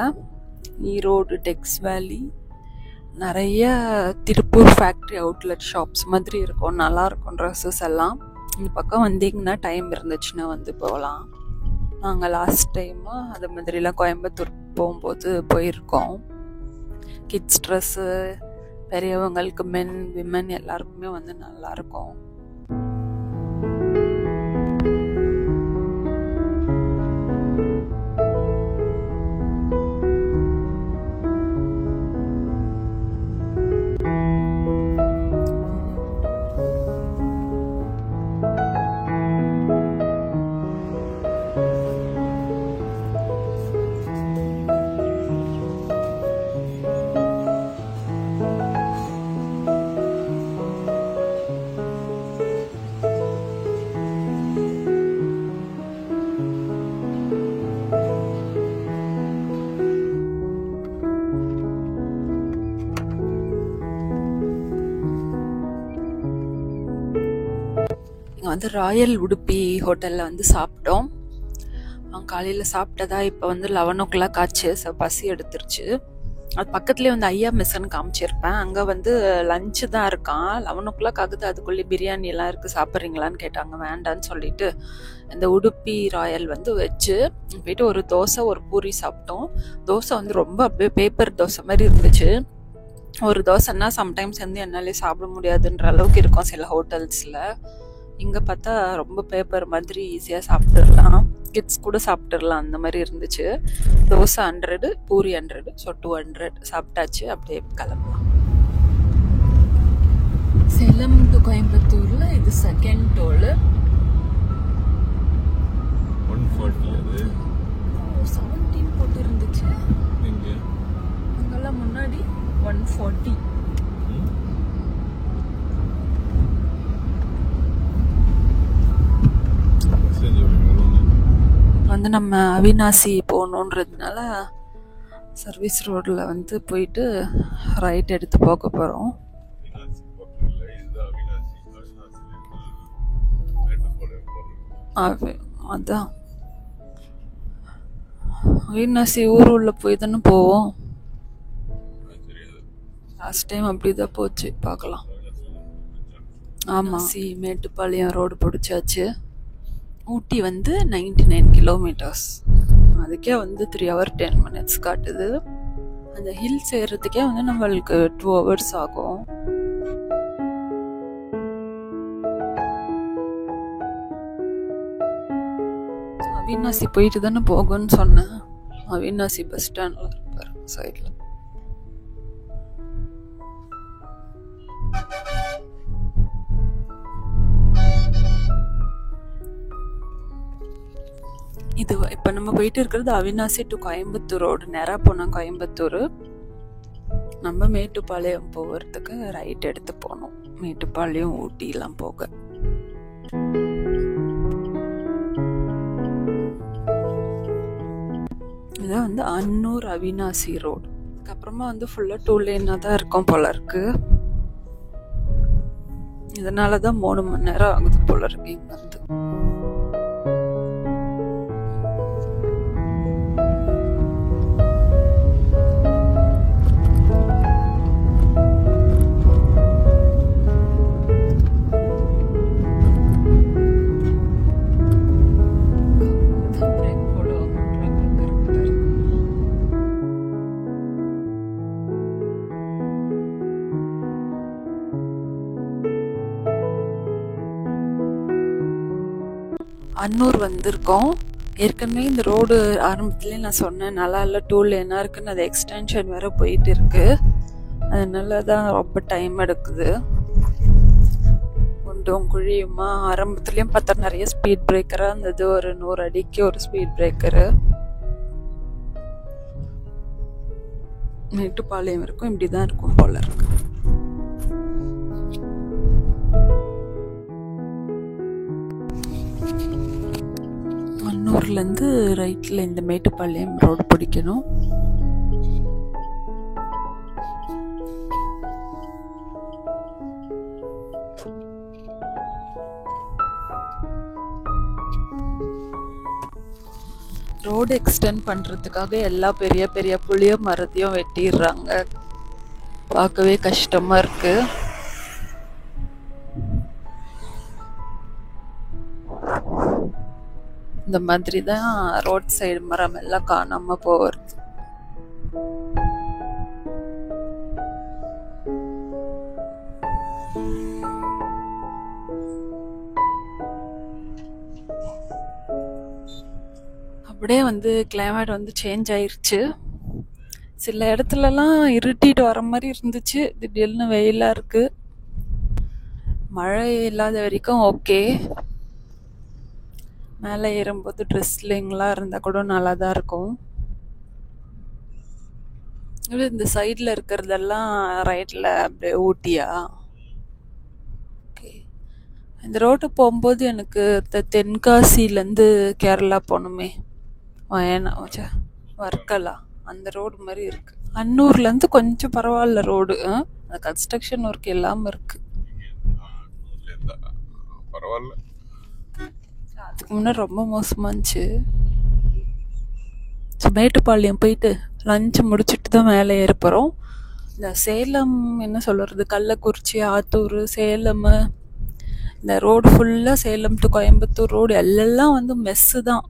ஈரோடு டெக்ஸ் வேலி. நிறைய திருப்பூர் ஃபேக்ட்ரி அவுட்லெட் ஷாப்ஸ் மாதிரி இருக்கும், நல்லாயிருக்கும் ட்ரெஸ்ஸஸ் எல்லாம். இந்த பக்கம் வந்தீங்கன்னா டைம் இருந்துச்சுன்னா வந்து போகலாம். நாங்கள் லாஸ்ட் டைமு அது மாதிரிலாம் கோயம்புத்தூர் போகும்போது போயிருக்கோம். கிட்ஸ் ட்ரெஸ்ஸு, பெரியவங்களுக்கு மென் விமன் எல்லாருக்குமே வந்து நல்லாயிருக்கும். வந்து ராயல் உடுப்பி ஹோட்டலில் வந்து சாப்பிட்டோம். காலையில் சாப்பிட்டதா இப்போ வந்து 11 ஆச்சு. பசி எடுத்துருச்சு. அது பக்கத்துலேயே வந்து ஐயா மெஸ்ஸுன்னு காமிச்சிருப்பேன். அங்கே வந்து லஞ்சு தான் இருக்கான். 11 ஆகுது, அதுக்குள்ளே பிரியாணி எல்லாம் இருக்குது, சாப்பிட்றீங்களான்னு கேட்டாங்க. வேண்டான்னு சொல்லிட்டு இந்த உடுப்பி ராயல் வந்து வச்சு போயிட்டு ஒரு தோசை ஒரு பூரி சாப்பிட்டோம். தோசை வந்து ரொம்ப அப்படியே பேப்பர் தோசை மாதிரி இருந்துச்சு. ஒரு தோசைன்னா சம்டைம்ஸ் வந்து என்னாலே சாப்பிட முடியாதுன்ற அளவுக்கு இருக்கும் சில ஹோட்டல்ஸில். இங்கே பார்த்தா ரொம்ப பேப்பர் மாதிரி ஈஸியாக சாப்பிட்டுடலாம், கிட்ஸ் கூட சாப்பிட்டுடலாம், அந்த மாதிரி இருந்துச்சு. தோசை 100, பூரி 100, ஸோ 200 சாப்பிட்டாச்சு. அப்படியே கிளம்பலாம். சேலம் டு கோயம்புத்தூரில் இது செகண்ட் டோல். 17 போட்டு இருந்துச்சு. அங்கெல்லாம் முன்னாடி 140. வந்து நம்ம அவினாசி போகணுன்றதுனால சர்வீஸ் ரோடில் வந்து போயிட்டு ரைட் எடுத்து போக போகிறோம். அதான் அவினாசி ஊர் உள்ள போய் தானே போவோம். லாஸ்ட் டைம் அப்படிதான் போச்சு, பார்க்கலாம். ஆமாம், மேட்டுப்பாளையம் ரோடு பிடிச்சாச்சு. ஊட்டி வந்து 99 கிலோமீட்டர்ஸ். அதுக்கே வந்து 3 hours 10 minutes காட்டுது. அந்த ஹில்ஸ் ஏறுறதுக்கே வந்து நம்மளுக்கு 2 hours ஆகும். அவினாசி போயிட்டு தானே போகும்னு சொன்னேன். அவினாசி பஸ் ஸ்டாண்டில் இருப்பார் சைடில். இது இப்போ நம்ம போயிட்டு இருக்கிறது அவினாசி டு கோயம்புத்தூர் ரோடு. நேராக போனால் கோயம்புத்தூர். நம்ம மேட்டுப்பாளையம் போகிறதுக்கு ரைட் எடுத்து போகணும். மேட்டுப்பாளையம் ஊட்டிலாம் போக. இதான் வந்து அன்னூர் அவினாசி ரோடு. அதுக்கப்புறமா வந்து ஃபுல்லாக 2 லேனாக தான் இருக்கும் போல இருக்கு. இதனால தான் 3 மணி நேரம் ஆகுது போல இருக்கு இங்கே வந்து. அன்னூர் வந்திருக்கோம். ஏற்கனவே இந்த ரோடு ஆரம்பத்துலேயே நான் சொன்னேன் நல்லா இல்லை, 2 லேனாக இருக்குன்னு. அது எக்ஸ்டென்ஷன் வேற போயிட்டு இருக்கு. அதனால தான் ரொம்ப டைம் எடுக்குது. குண்டும் குழியுமா. ஆரம்பத்துலேயும் பார்த்தா நிறைய ஸ்பீட் பிரேக்கராக இருந்தது. ஒரு 100 அடிக்கு ஒரு ஸ்பீட் பிரேக்கரு. மேட்டுப்பாளையம் இருக்கும், இப்படி தான் இருக்கும் போல இருக்கு. அன்னூர்லேருந்து ரைட்டில் இந்த மேட்டுப்பாளையம் ரோடு பிடிக்கணும். ரோடு எக்ஸ்டெண்ட் பண்ணுறதுக்காக எல்லா பெரிய பெரிய புளிய மரத்தையும் வெட்டிடுறாங்க. பார்க்கவே கஷ்டமாக இருக்குது. இந்த மாதிரி தான் ரோட் சைடு மரம் எல்லாம் காணாமல் போகிறது. அப்படியே வந்து கிளைமேட் வந்து சேஞ்ச் ஆயிருச்சு. சில இடத்துலலாம் இருட்டிட்டு வர மாதிரி இருந்துச்சு, திடீர்னு வெயிலாக இருக்குது. மழை இல்லாத வரைக்கும் ஓகே. மேலே ஏறும்போது ட்ரெஸ்லிங்லாம் இருந்தால் கூட நல்லா தான் இருக்கும். இந்த சைடில் இருக்கிறதெல்லாம் ரைட்டில் அப்படியே ஊட்டியா? ஓகே. இந்த ரோட்டு போகும்போது எனக்கு தென்காசிலேருந்து கேரளா போகணுமே, வர்க்கலா, அந்த ரோடு மாதிரி இருக்கு. அன்னூர்லேருந்து கொஞ்சம் பரவாயில்ல ரோடு, அந்த கன்ஸ்ட்ரக்ஷன் ஒர்க் இல்லாமல் இருக்கு. பரவாயில்ல, அதுக்கு முன்னாடி ரொம்ப மோசமாக இருந்துச்சு. மேட்டுப்பாளையம் போயிட்டு லஞ்சு முடிச்சுட்டு தான் மேலே ஏற போகிறோம். இந்த சேலம் என்ன சொல்கிறது, கள்ளக்குறிச்சி, ஆத்தூர், சேலம், இந்த ரோடு ஃபுல்லாக சேலம் டு கோயம்புத்தூர் ரோடு எல்லாம் வந்து மெஸ்ஸு தான்.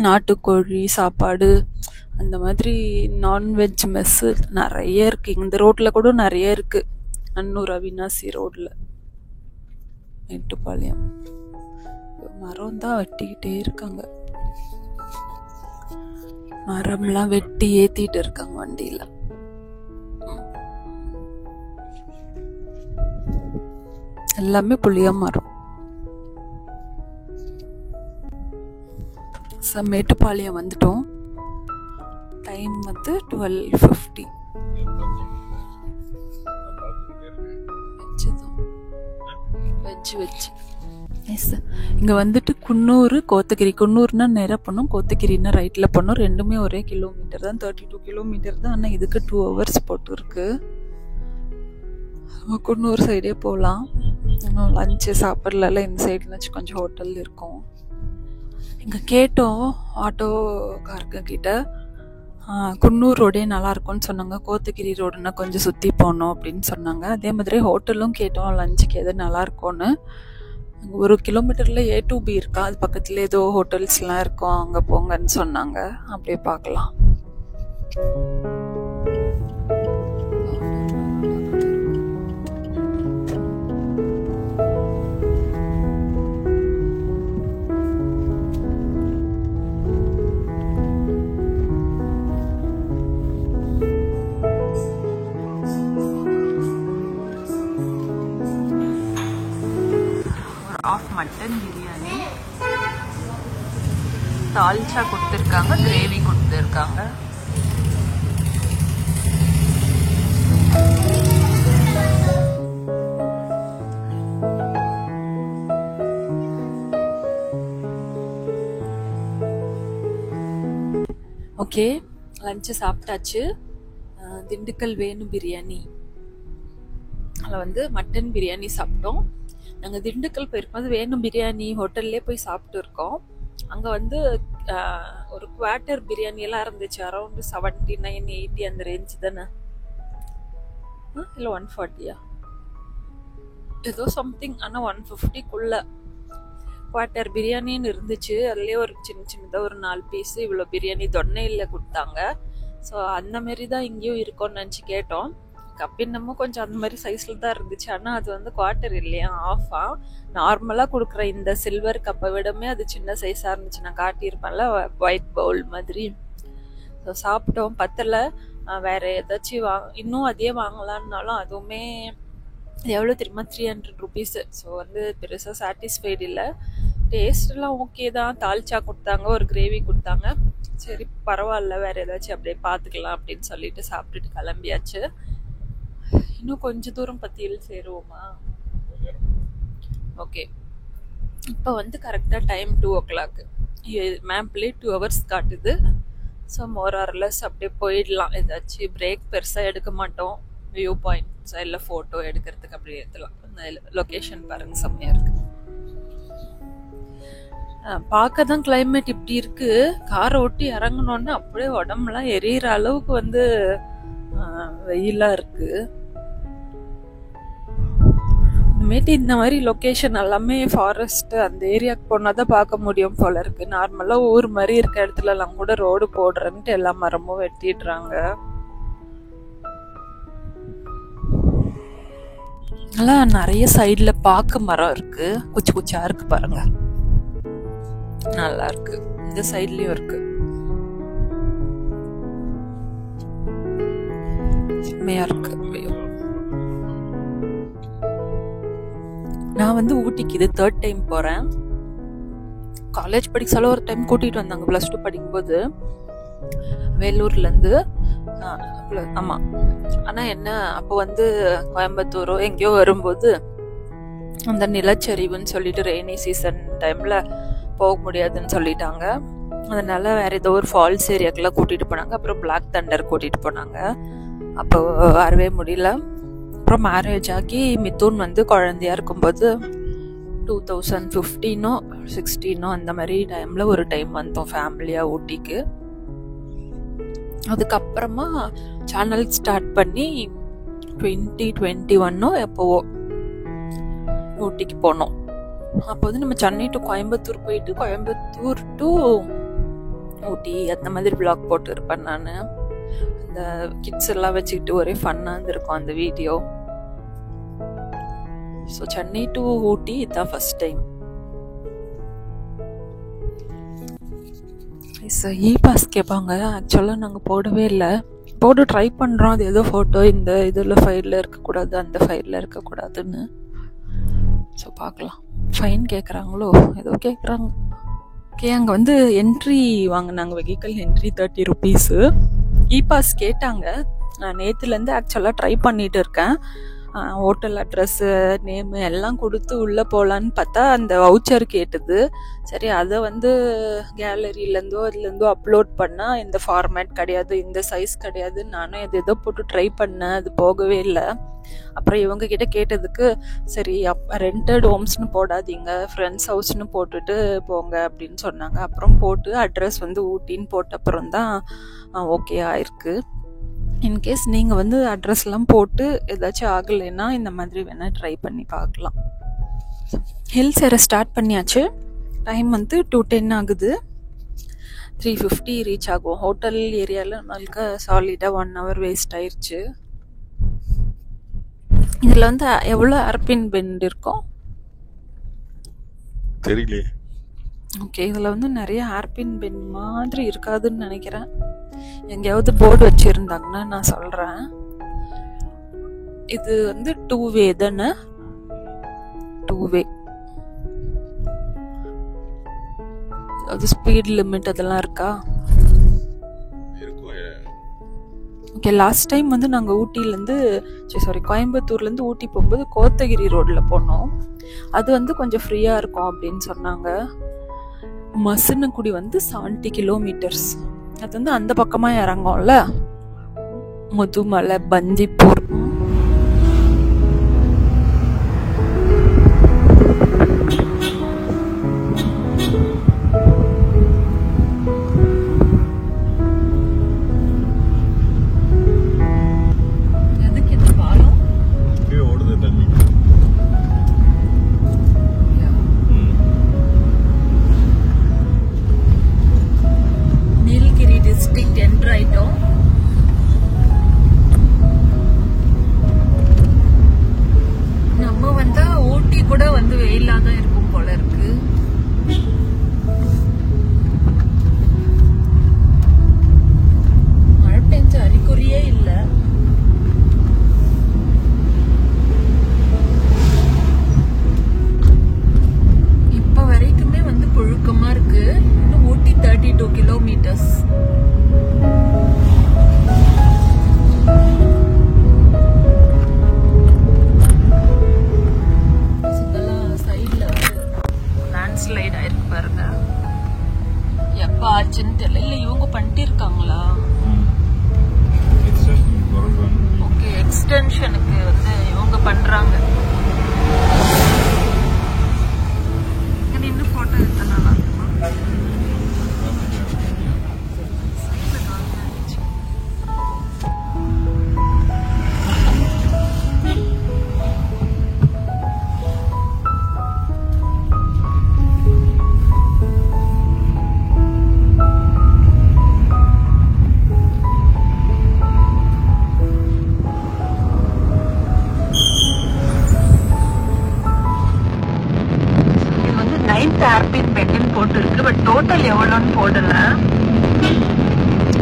நாட்டுக்கோழி சாப்பாடு, அந்த மாதிரி நான்வெஜ் மெஸ்ஸு நிறைய இருக்குது. இந்த ரோட்டில் கூட நிறைய இருக்குது. அன்னூர் அவினாசி ரோட்டில் மேட்டுப்பாளையம். மரம் தான் வெட்டிக்கிட்டே இருக்காங்க. மரம்லாம் வெட்டி ஏத்திட்டு இருக்காங்க வண்டியில. எல்லாமே புளிய மரம். மேட்டுப்பாளையம் வந்துட்டோம். டைம் வந்து 12:50. வெஜ் எஸ். இங்கே வந்துட்டு குன்னூர், கோத்தகிரி. குன்னூர்னா நேராக போனோம், கோத்தகிரின்னா ரைட்டில் போனோம். ரெண்டுமே ஒரே கிலோமீட்டர் தான், 32 கிலோமீட்டர் தான். ஆனால் இதுக்கு 2 hours போட்டுருக்கு. குன்னூர் சைடே போகலாம். ஆனால் லஞ்சு சாப்பிட்ல, இந்த சைடுனாச்சும் கொஞ்சம் ஹோட்டல் இருக்கும். இங்கே கேட்டோம் ஆட்டோக்காரங்க கிட்ட, குன்னூர் ரோடே நல்லா இருக்கும்னு சொன்னாங்க. கோத்தகிரி ரோடுன்னா கொஞ்சம் சுற்றி போனோம் அப்படின்னு சொன்னாங்க. அதே மாதிரி ஹோட்டலும் கேட்டோம், லஞ்சுக்கு எது நல்லா இருக்கும்னு. 1 கிலோமீட்டரில் A2B இருக்கா, அது பக்கத்தில் ஏதோ ஹோட்டல்ஸ்லாம் இருக்கும், அங்கே போங்கன்னு சொன்னாங்க. அப்படியே பார்க்கலாம். ஆஃப் மட்டன் பிரியாணி, தால்ச்சா கொடுத்துருக்காங்க, கிரேவி கொடுத்துருக்காங்க. ஓகே, லஞ்சு சாப்பிட்டாச்சு. திண்டுக்கல் வேணு பிரியாணி, அதில் வந்து மட்டன் பிரியாணி சாப்பிட்டோம். நாங்கள் திண்டுக்கல் போயிருக்கோம், வேணும் பிரியாணி ஹோட்டல்லே போய் சாப்பிட்டு இருக்கோம். அங்கே வந்து ஒரு குவார்ட்டர் பிரியாணி எல்லாம் இருந்துச்சு, அரௌண்ட் 79-80 அந்த ரேஞ்சு தானே, இல்லை 140 ஏதோ சம்திங். ஆனால் 150க்குள்ள குவார்ட்டர் பிரியாணின்னு இருந்துச்சு. அதுலேயே ஒரு சின்னதாக ஒரு 4 பீஸ் இவ்வளோ பிரியாணி தொன்னையில் கொடுத்தாங்க. ஸோ அந்த மாரி தான் இங்கேயும் இருக்கும்னு நினச்சி கேட்டோம். கப்பின்னமும் கொஞ்சம் அந்த மாதிரி சைஸில் தான் இருந்துச்சு. ஆனால் அது வந்து குவார்ட்டர் இல்லையா, ஆஃபா. நார்மலாக கொடுக்குற இந்த சில்வர் கப்பை விடமே அது சின்ன சைஸாக இருந்துச்சு. நான் காட்டியிருப்பேன்ல, ஒயிட் பவுல் மாதிரி. ஸோ சாப்பிட்டோம், பத்தலை. வேறு ஏதாச்சும் இன்னும் அதே வாங்கலான்னாலும் அதுவுமே எவ்வளோ தெரியுமா, 300 rupees. ஸோ வந்து பெருசாக சாட்டிஸ்ஃபைடு இல்லை. டேஸ்ட்லாம் ஓகே தான். தால்ச்சா கொடுத்தாங்க, ஒரு கிரேவி கொடுத்தாங்க. சரி பரவாயில்ல, வேறு ஏதாச்சும் அப்படியே பார்த்துக்கலாம் அப்படின்னு சொல்லிட்டு சாப்பிட்டுட்டு கிளம்பியாச்சு. இன்னும் கொஞ்சம் தூரம் பத்தியில் சேருவோமா? ஓகே, இப்போ வந்து கரெக்டாக டைம் 2 o'clock. மேப்லேயே 2 hours காட்டுது. ஸோ மோர் ஆர் லெஸ் அப்படியே போயிடலாம். ஏதாச்சும் பிரேக் பெருசாக எடுக்க மாட்டோம். வியூ பாயிண்ட்ஸ் இல்லை ஃபோட்டோ எடுக்கிறதுக்கு அப்படியே எடுத்துலாம். அந்த லொக்கேஷன் பாருங்க, செம்மையாக இருக்கு. பார்க்க தான் கிளைமேட் இப்படி இருக்கு. காரை ஒட்டி இறங்கணும்னு அப்படியே உடம்புலாம் எரியிற அளவுக்கு வந்து வெயிலா இருக்கு. இனிமேட்டு இந்த மாதிரி லொக்கேஷன் எல்லாமே ஃபாரஸ்ட் அந்த ஏரியாவுக்கு போனாதான் பார்க்க முடியும் போல இருக்கு. நார்மலா ஊர் மாதிரி இருக்க இடத்துல எல்லாம் கூட ரோடு போடுறேன்ட்டு எல்லா மரமும் வெட்டிடுறாங்க. நல்லா நிறைய சைட்ல பாக்கு மரம் இருக்கு, குச்சி குச்சா இருக்கு பாருங்க, நல்லா இருக்கு. இந்த சைட்லயும் இருக்கு, செம்மையா இருக்கு. நான் வந்து ஊட்டிக்கு இது 3rd டைம் போறேன். காலேஜ் படிச்சாலும் ஒரு டைம் கூட்டிட்டு வந்தாங்க +2 படிக்கும்போது வேலூர்ல இருந்து. ஆமா, ஆனா என்ன அப்போ வந்து கோயம்புத்தூரோ எங்கேயோ வரும்போது அந்த நிலச்சரிவுன்னு சொல்லிட்டு ரெய்னி சீசன் டைம்ல போக முடியாதுன்னு சொல்லிட்டாங்க. அதனால வேற ஏதோ ஒரு ஃபால்ஸ் ஏரியாக்கெல்லாம் கூட்டிட்டு போனாங்க. அப்புறம் பிளாக் தண்டர் கூட்டிட்டு போனாங்க. அப்போ வரவே முடியல. அப்புறம் மேரேஜ் ஆகி மிதுன் வந்து குழந்தையா இருக்கும்போது 2015 16 அந்த மாதிரி டைம்ல ஒரு டைம் வந்தோம் ஃபேமிலியா ஊட்டிக்கு. அதுக்கப்புறமா சேனல் ஸ்டார்ட் பண்ணி 2021 எப்போவோ ஊட்டிக்கு போனோம். அப்போ வந்து நம்ம சென்னை டு கோயம்புத்தூர் போயிட்டு கோயம்புத்தூர் டு ஊட்டி அந்த மாதிரி விளாக் போட்டு இருப்பேன் நான். அந்த கிட்ஸ் எல்லாம் வச்சுக்கிட்டு ஒரே ஃபன்னா இருந்திருக்கும் அந்த வீடியோ. ஸோ சென்னை டு ஊட்டி இதுதான் ஃபர்ஸ்ட் டைம். இ பாஸ் கேட்பாங்க. ஆக்சுவலாக நாங்கள் போடவே இல்லை, போட்டு ட்ரை பண்ணுறோம். அது ஏதோ ஃபோட்டோ இந்த இதில் ஃபைலில் இருக்கக்கூடாது, அந்த ஃபைலில் இருக்கக்கூடாதுன்னு. ஸோ பார்க்கலாம். ஃபைன் கேட்குறாங்களோ ஏதோ கேட்குறாங்க. ஓகே, அங்கே வந்து என்ட்ரி வாங்கினாங்க, vehicle entry 30 rupees. E pass கேட்டாங்க. நான் நேற்றுலேருந்து ஆக்சுவலாக ட்ரை பண்ணிட்டு இருக்கேன். ஹோட்டல் அட்ரஸ்ஸு நேமு எல்லாம் கொடுத்து உள்ளே போகலான்னு பார்த்தா அந்த வவுச்சர் கேட்டுது. சரி, அதை வந்து கேலரியிலேருந்தோ அதுலேருந்தோ அப்லோட் பண்ணால் இந்த ஃபார்மேட் கிடையாது, இந்த சைஸ் கிடையாது. நானும் எதோ போட்டு ட்ரை பண்ணேன், அது போகவே இல்லை. அப்புறம் இவங்க கிட்ட கேட்டதுக்கு சரி ரெண்டட் ஹோம்ஸ்னு போடாதீங்க, ஃப்ரெண்ட்ஸ் ஹவுஸ்னு போட்டுட்டு போங்க அப்படின்னு சொன்னாங்க. அப்புறம் போட்டு அட்ரஸ் வந்து ஊட்டின்னு போட்ட அப்புறம் தான் ஓகே ஆயிருக்கு. இன்கேஸ் நீங்கள் வந்து அட்ரஸ்லாம் போட்டு ஏதாச்சும் ஆகலைன்னா இந்த மாதிரி வேணால் ட்ரை பண்ணி பார்க்கலாம். ஹில்ஸ் ஏற ஸ்டார்ட் பண்ணியாச்சு. டைம் வந்து 2:10 ஆகுது. 3:50 ரீச் ஆகும். ஹோட்டல் ஏரியாவில் நம்மளுக்கு சாலிடாக 1 hour வேஸ்ட் ஆயிடுச்சு. இதில் வந்து எவ்வளோ ஹேர்பின் பெண்ட் இருக்கும் தெரியல. ஓகே, இதில் வந்து நிறைய ஹேர்பின் பெண்ட் மாதிரி இருக்காதுன்னு நினைக்கிறேன். எங்கேயாவது போர்டு வச்சுருந்தாங்கன்னா நான் சொல்கிறேன். இது வந்து 2 way தானே, 2 way. அது ஸ்பீட் லிமிட் அதெல்லாம் இருக்கா? ஓகே, லாஸ்ட் டைம் வந்து நாங்கள் ஊட்டிலேருந்து கோயம்புத்தூர்லேருந்து ஊட்டி போகும்போது கோத்தகிரி ரோடில் போனோம். அது வந்து கொஞ்சம் ஃப்ரீயாக இருக்கும் அப்படின்னு சொன்னாங்க. மசனக்குடி வந்து 70 kilometers. அது வந்து அந்த பக்கமாக இறங்கும்ல, முதுமலை, பந்திப்பூர். நம்ம வந்தா ஊட்டி கூட வந்து வெயிலா தான் இருக்கும் போல இருக்கு. மழை பெஞ்ச அறிகுறியே இல்ல. இப்ப வரைக்குமே வந்து புழுக்கமா இருக்கு. இன்னும் ஊட்டி 32 kilometers. ஆச்சுன்னு தெரியல. இவங்க பண்ணிட்டு இருக்காங்களா? ஓகே, எக்ஸ்டென்ஷனுக்கு வந்து இவங்க பண்றாங்க. இன்னும் போட்டோ எடுத்தா நல்லா இருக்குமா? டோட்டல் எவ்வளோன்னு போடல.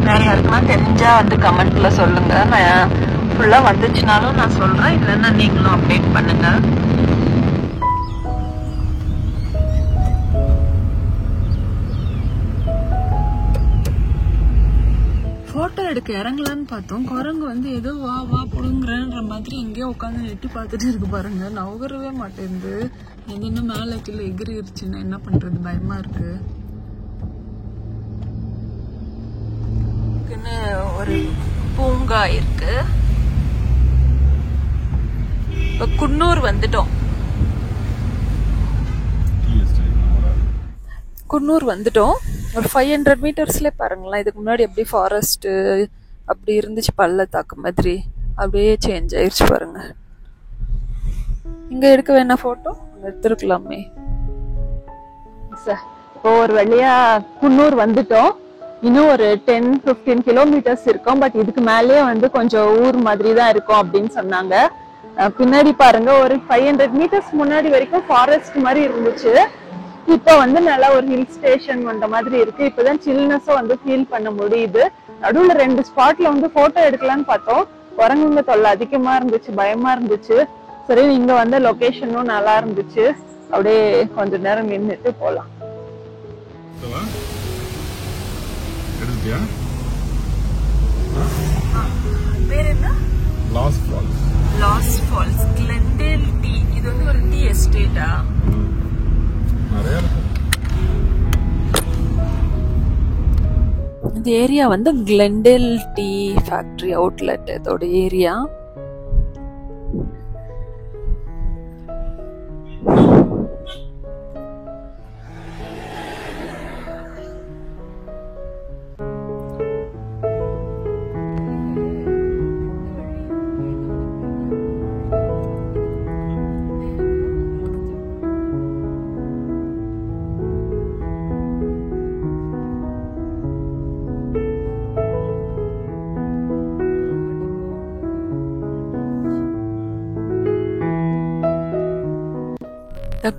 வேற யாருக்குலாம் தெரிஞ்சா வந்து கமெண்ட்ல சொல்லுங்க. நான் ஃபுல்லா வந்துச்சுனாலும் நான் சொல்றேன், இல்லைன்னா நீங்களும் அப்டேட் பண்ணுங்க. போட்டோ எடுக்க இறங்கலான்னு பார்த்தோம். குரங்கு வந்து ஏதோ வா வா புடுங்குறன்ற மாதிரி எங்கேயோ உட்காந்து எட்டி பார்த்துட்டு இருக்கு பாருங்க. நகரவே மாட்டேங்குது. எதுன்னா மேல கீழே எகிரிடுச்சுன்னா என்ன பண்றது, பயமா இருக்கு. ஒரு பூங்கா இருக்கு. இப்ப குன்னூர் வந்துட்டோம். ஒரு 500 மீட்டர்ஸ்ல பாருங்களேன். இதுக்கு முன்னாடி எப்படி ஃபாரஸ்ட் அப்படி இருந்துச்சு, பள்ளத்தாக்கு மாதிரி அப்படியே சேஞ்ச் ஆயிடுச்சு பாருங்க. இங்க எடுக்க வேணா போட்டோ எடுத்துருக்கலாமே. இப்போ ஒரு வழியா குன்னூர் வந்துட்டோம். இன்னும் ஒரு 10-15 கிலோமீட்டர்ஸ் இருக்கும். பட் இதுக்கு மேலேயே வந்து கொஞ்சம் ஊர் மாதிரி தான் இருக்கும் அப்படின்னு சொன்னாங்க. பின்னாடி பாருங்க, ஒரு 500 மீட்டர்ஸ் முன்னாடி வரைக்கும் ஃபாரஸ்ட் மாதிரி இருந்துச்சு. இப்ப வந்து நல்லா ஒரு ஹில் ஸ்டேஷன் வந்த மாதிரி இருக்கு. இப்பதான் சில்னஸும் வந்து ஃபீல் பண்ண முடியுது. நடுவுல 2 ஸ்பாட்ல வந்து போட்டோ எடுக்கலான்னு பார்த்தோம். குரங்குங்க தொல்லை அதிகமா இருந்துச்சு, பயமா இருந்துச்சு. சரி, இங்க வந்து லொகேஷனும் நல்லா இருந்துச்சு. அப்படியே கொஞ்ச நேரம் நின்றுட்டு போலாம். பேர் என்ன? Lost falls Glendale tea. இது வந்து ஒரு டீ எஸ்டேட்டா? இந்த ஏரியா வந்து கிளெண்டேல் டீ ஃபேக்டரி அவுட்லெட் இதோட area.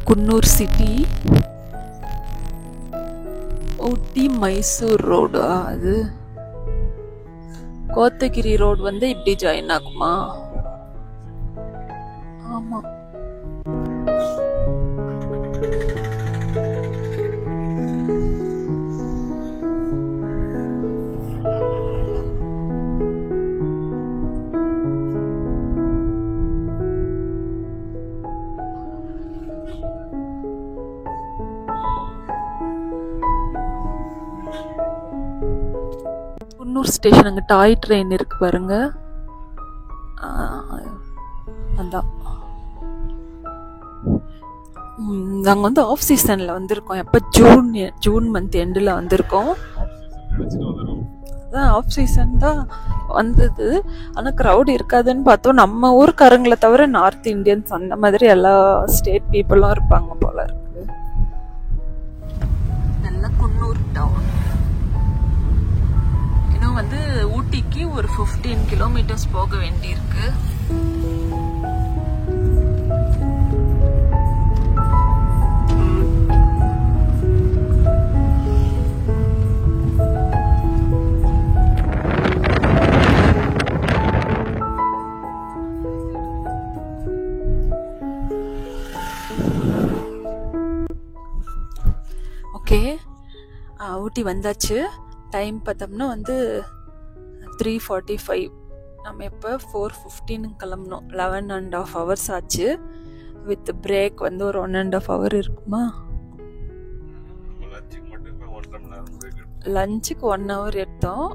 Coonoor city, Ooty Mysore road. அது கோத்தகிரி ரோடு வந்து இப்படி ஜாயின் ஆகுமா? ஆமா. குன்னூர் ஸ்டேஷன், அங்கே டாய் ட்ரெயின் இருக்கு பாருங்க. அதான் நாங்கள் வந்து ஆஃப் சீசனில் வந்திருக்கோம். எப்போ ஜூன் மந்த் எண்டில் வந்திருக்கோம். அதான் ஆஃப் சீசன் தான் வந்தது. ஆனால் க்ரௌட் இருக்காதுன்னு பார்த்தோம். நம்ம ஊருக்காரங்களை தவிர நார்த் இந்தியன்ஸ் அந்த மாதிரி எல்லா ஸ்டேட் பீப்புளும் இருப்பாங்க போல இருக்கு. நல்லா குன்னூர் டவுன். இன்னும் வந்து ஊட்டிக்கு ஒரு 15 கிலோமீட்டர்ஸ் போக வேண்டியிருக்கு. ஓகே, ஊட்டி வந்தாச்சு. டைம் பார்த்தோம்னா வந்து 3:45. நம்ம எப்போ 4:15 கிளம்பணும். 11.5 hours ஆச்சு. வித் பிரேக் வந்து ஒரு 1.5 hour இருக்குமா? லஞ்சுக்கு 1 hour எடுத்தோம்.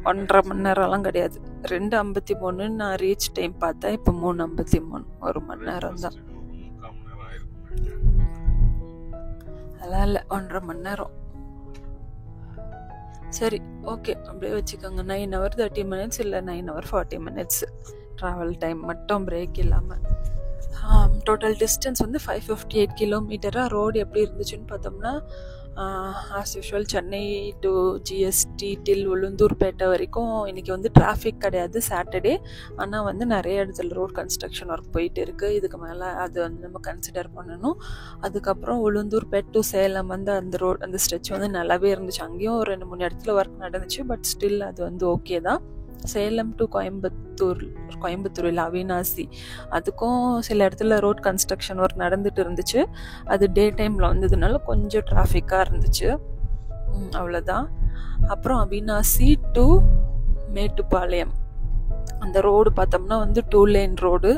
1.5 மணி நேரம்லாம் கிடையாது. 2:53 நான் ரீச் டைம் பார்த்தேன். இப்போ 3:53, 1 மணி நேரம் தான். அதெல்லாம் இல்லை, 1.5 மணி நேரம். சரி, ஓகே, அப்படியே வச்சுக்கோங்க. 9 hours 30 minutes இல்லை 9 hours 40 minutes ட்ராவல் டைம் மட்டும், பிரேக் இல்லாமல். டோட்டல் டிஸ்டன்ஸ் வந்து 558 கிலோமீட்டராக. ரோடு எப்படி இருந்துச்சுன்னு பார்த்தோம்னா as usual Chennai to GST till Ulundurpet வரைக்கும் இன்றைக்கி வந்து டிராஃபிக் கிடையாது சாட்டர்டே. ஆனால் வந்து நிறைய இடத்துல ரோட் கன்ஸ்ட்ரக்ஷன் ஒர்க் போயிட்டு இருக்குது. இதுக்கு மேலே அது வந்து நம்ம கன்சிடர் பண்ணணும். அதுக்கப்புறம் உளுந்தூர்பேட் டு சேலம் வந்து அந்த ஸ்ட்ரெச் வந்து நல்லாவே இருந்துச்சு. அங்கேயும் 2-3 இடத்துல ஒர்க் நடந்துச்சு. பட் ஸ்டில் அது வந்து ஓகே தான். சேலம் டு கோயம்புத்தூர் இல்லை அவினாசி, அதுக்கும் சில இடத்துல ரோட் கன்ஸ்ட்ரக்ஷன் ஒர்க் நடந்துட்டு இருந்துச்சு. அது டே டைமில் வந்ததுனால கொஞ்சம் டிராஃபிக்காக இருந்துச்சு. அவ்வளோதான். அப்புறம் அவினாசி டு மேட்டுப்பாளையம் அந்த ரோடு பார்த்தோம்னா வந்து 2 லேன் ரோடு.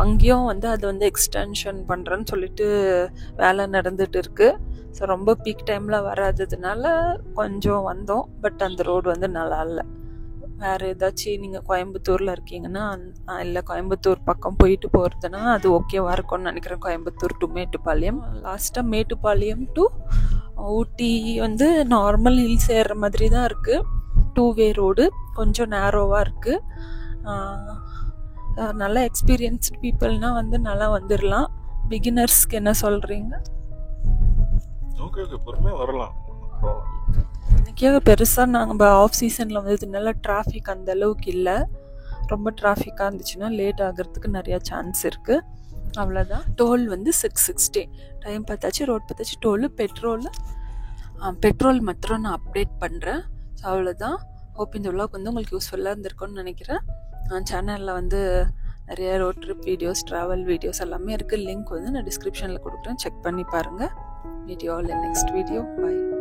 அங்கேயும் வந்து அது வந்து எக்ஸ்டென்ஷன் பண்ணுறேன்னு சொல்லிட்டு வேலை நடந்துட்டு இருக்கு. ஸோ ரொம்ப பீக் டைமில் வராததுனால கொஞ்சம் வந்தோம். பட் அந்த ரோடு வந்து நல்லா இல்லை. வேறு ஏதாச்சும் நீங்கள் கோயம்புத்தூரில் இருக்கீங்கன்னா இல்லை கோயம்புத்தூர் பக்கம் போயிட்டு போகிறதுனா அது ஓகேவாக இருக்கும்னு நினைக்கிறேன். கோயம்புத்தூர் டு மேட்டுப்பாளையம். லாஸ்ட்டாக மேட்டுப்பாளையம் டு ஊட்டி வந்து நார்மல் ஹில்ஸ் ஏறுற மாதிரி தான் இருக்குது. 2-வே ரோடு, கொஞ்சம் நேரோவாக இருக்குது. நல்லா எக்ஸ்பீரியன்ஸ்டு பீப்புள்னால் வந்து நல்லா வந்துடலாம். பிகினர்ஸ்க்கு என்ன சொல்கிறீங்க? ஓகே பொறுமையாக வரலாம். இன்றைக்கே பெருசாக நாங்கள் ஆஃப் சீசனில் வந்ததுனால டிராஃபிக் அந்த அளவுக்கு இல்லை. ரொம்ப டிராஃபிக்காக இருந்துச்சுன்னா லேட் ஆகிறதுக்கு நிறையா சான்ஸ் இருக்குது. அவ்வளோதான். டோல் வந்து 660. டைம் பார்த்தாச்சு, ரோட் பார்த்தாச்சு. டோலு பெட்ரோல் மாத்திரம் நான் அப்டேட் பண்ணுறேன். ஸோ அவ்வளோதான். ஹோப் இந்த விலாக் வந்து உங்களுக்கு யூஸ்ஃபுல்லாக இருந்திருக்கும்னு நினைக்கிறேன். சேனலில் வந்து நிறைய road trip videos, travel videos எல்லாமே இருக்குது. லிங்க் வந்து நான் டிஸ்கிரிப்ஷனில் கொடுக்குறேன். செக் பண்ணி பாருங்கள். Meet you all in next video. Bye.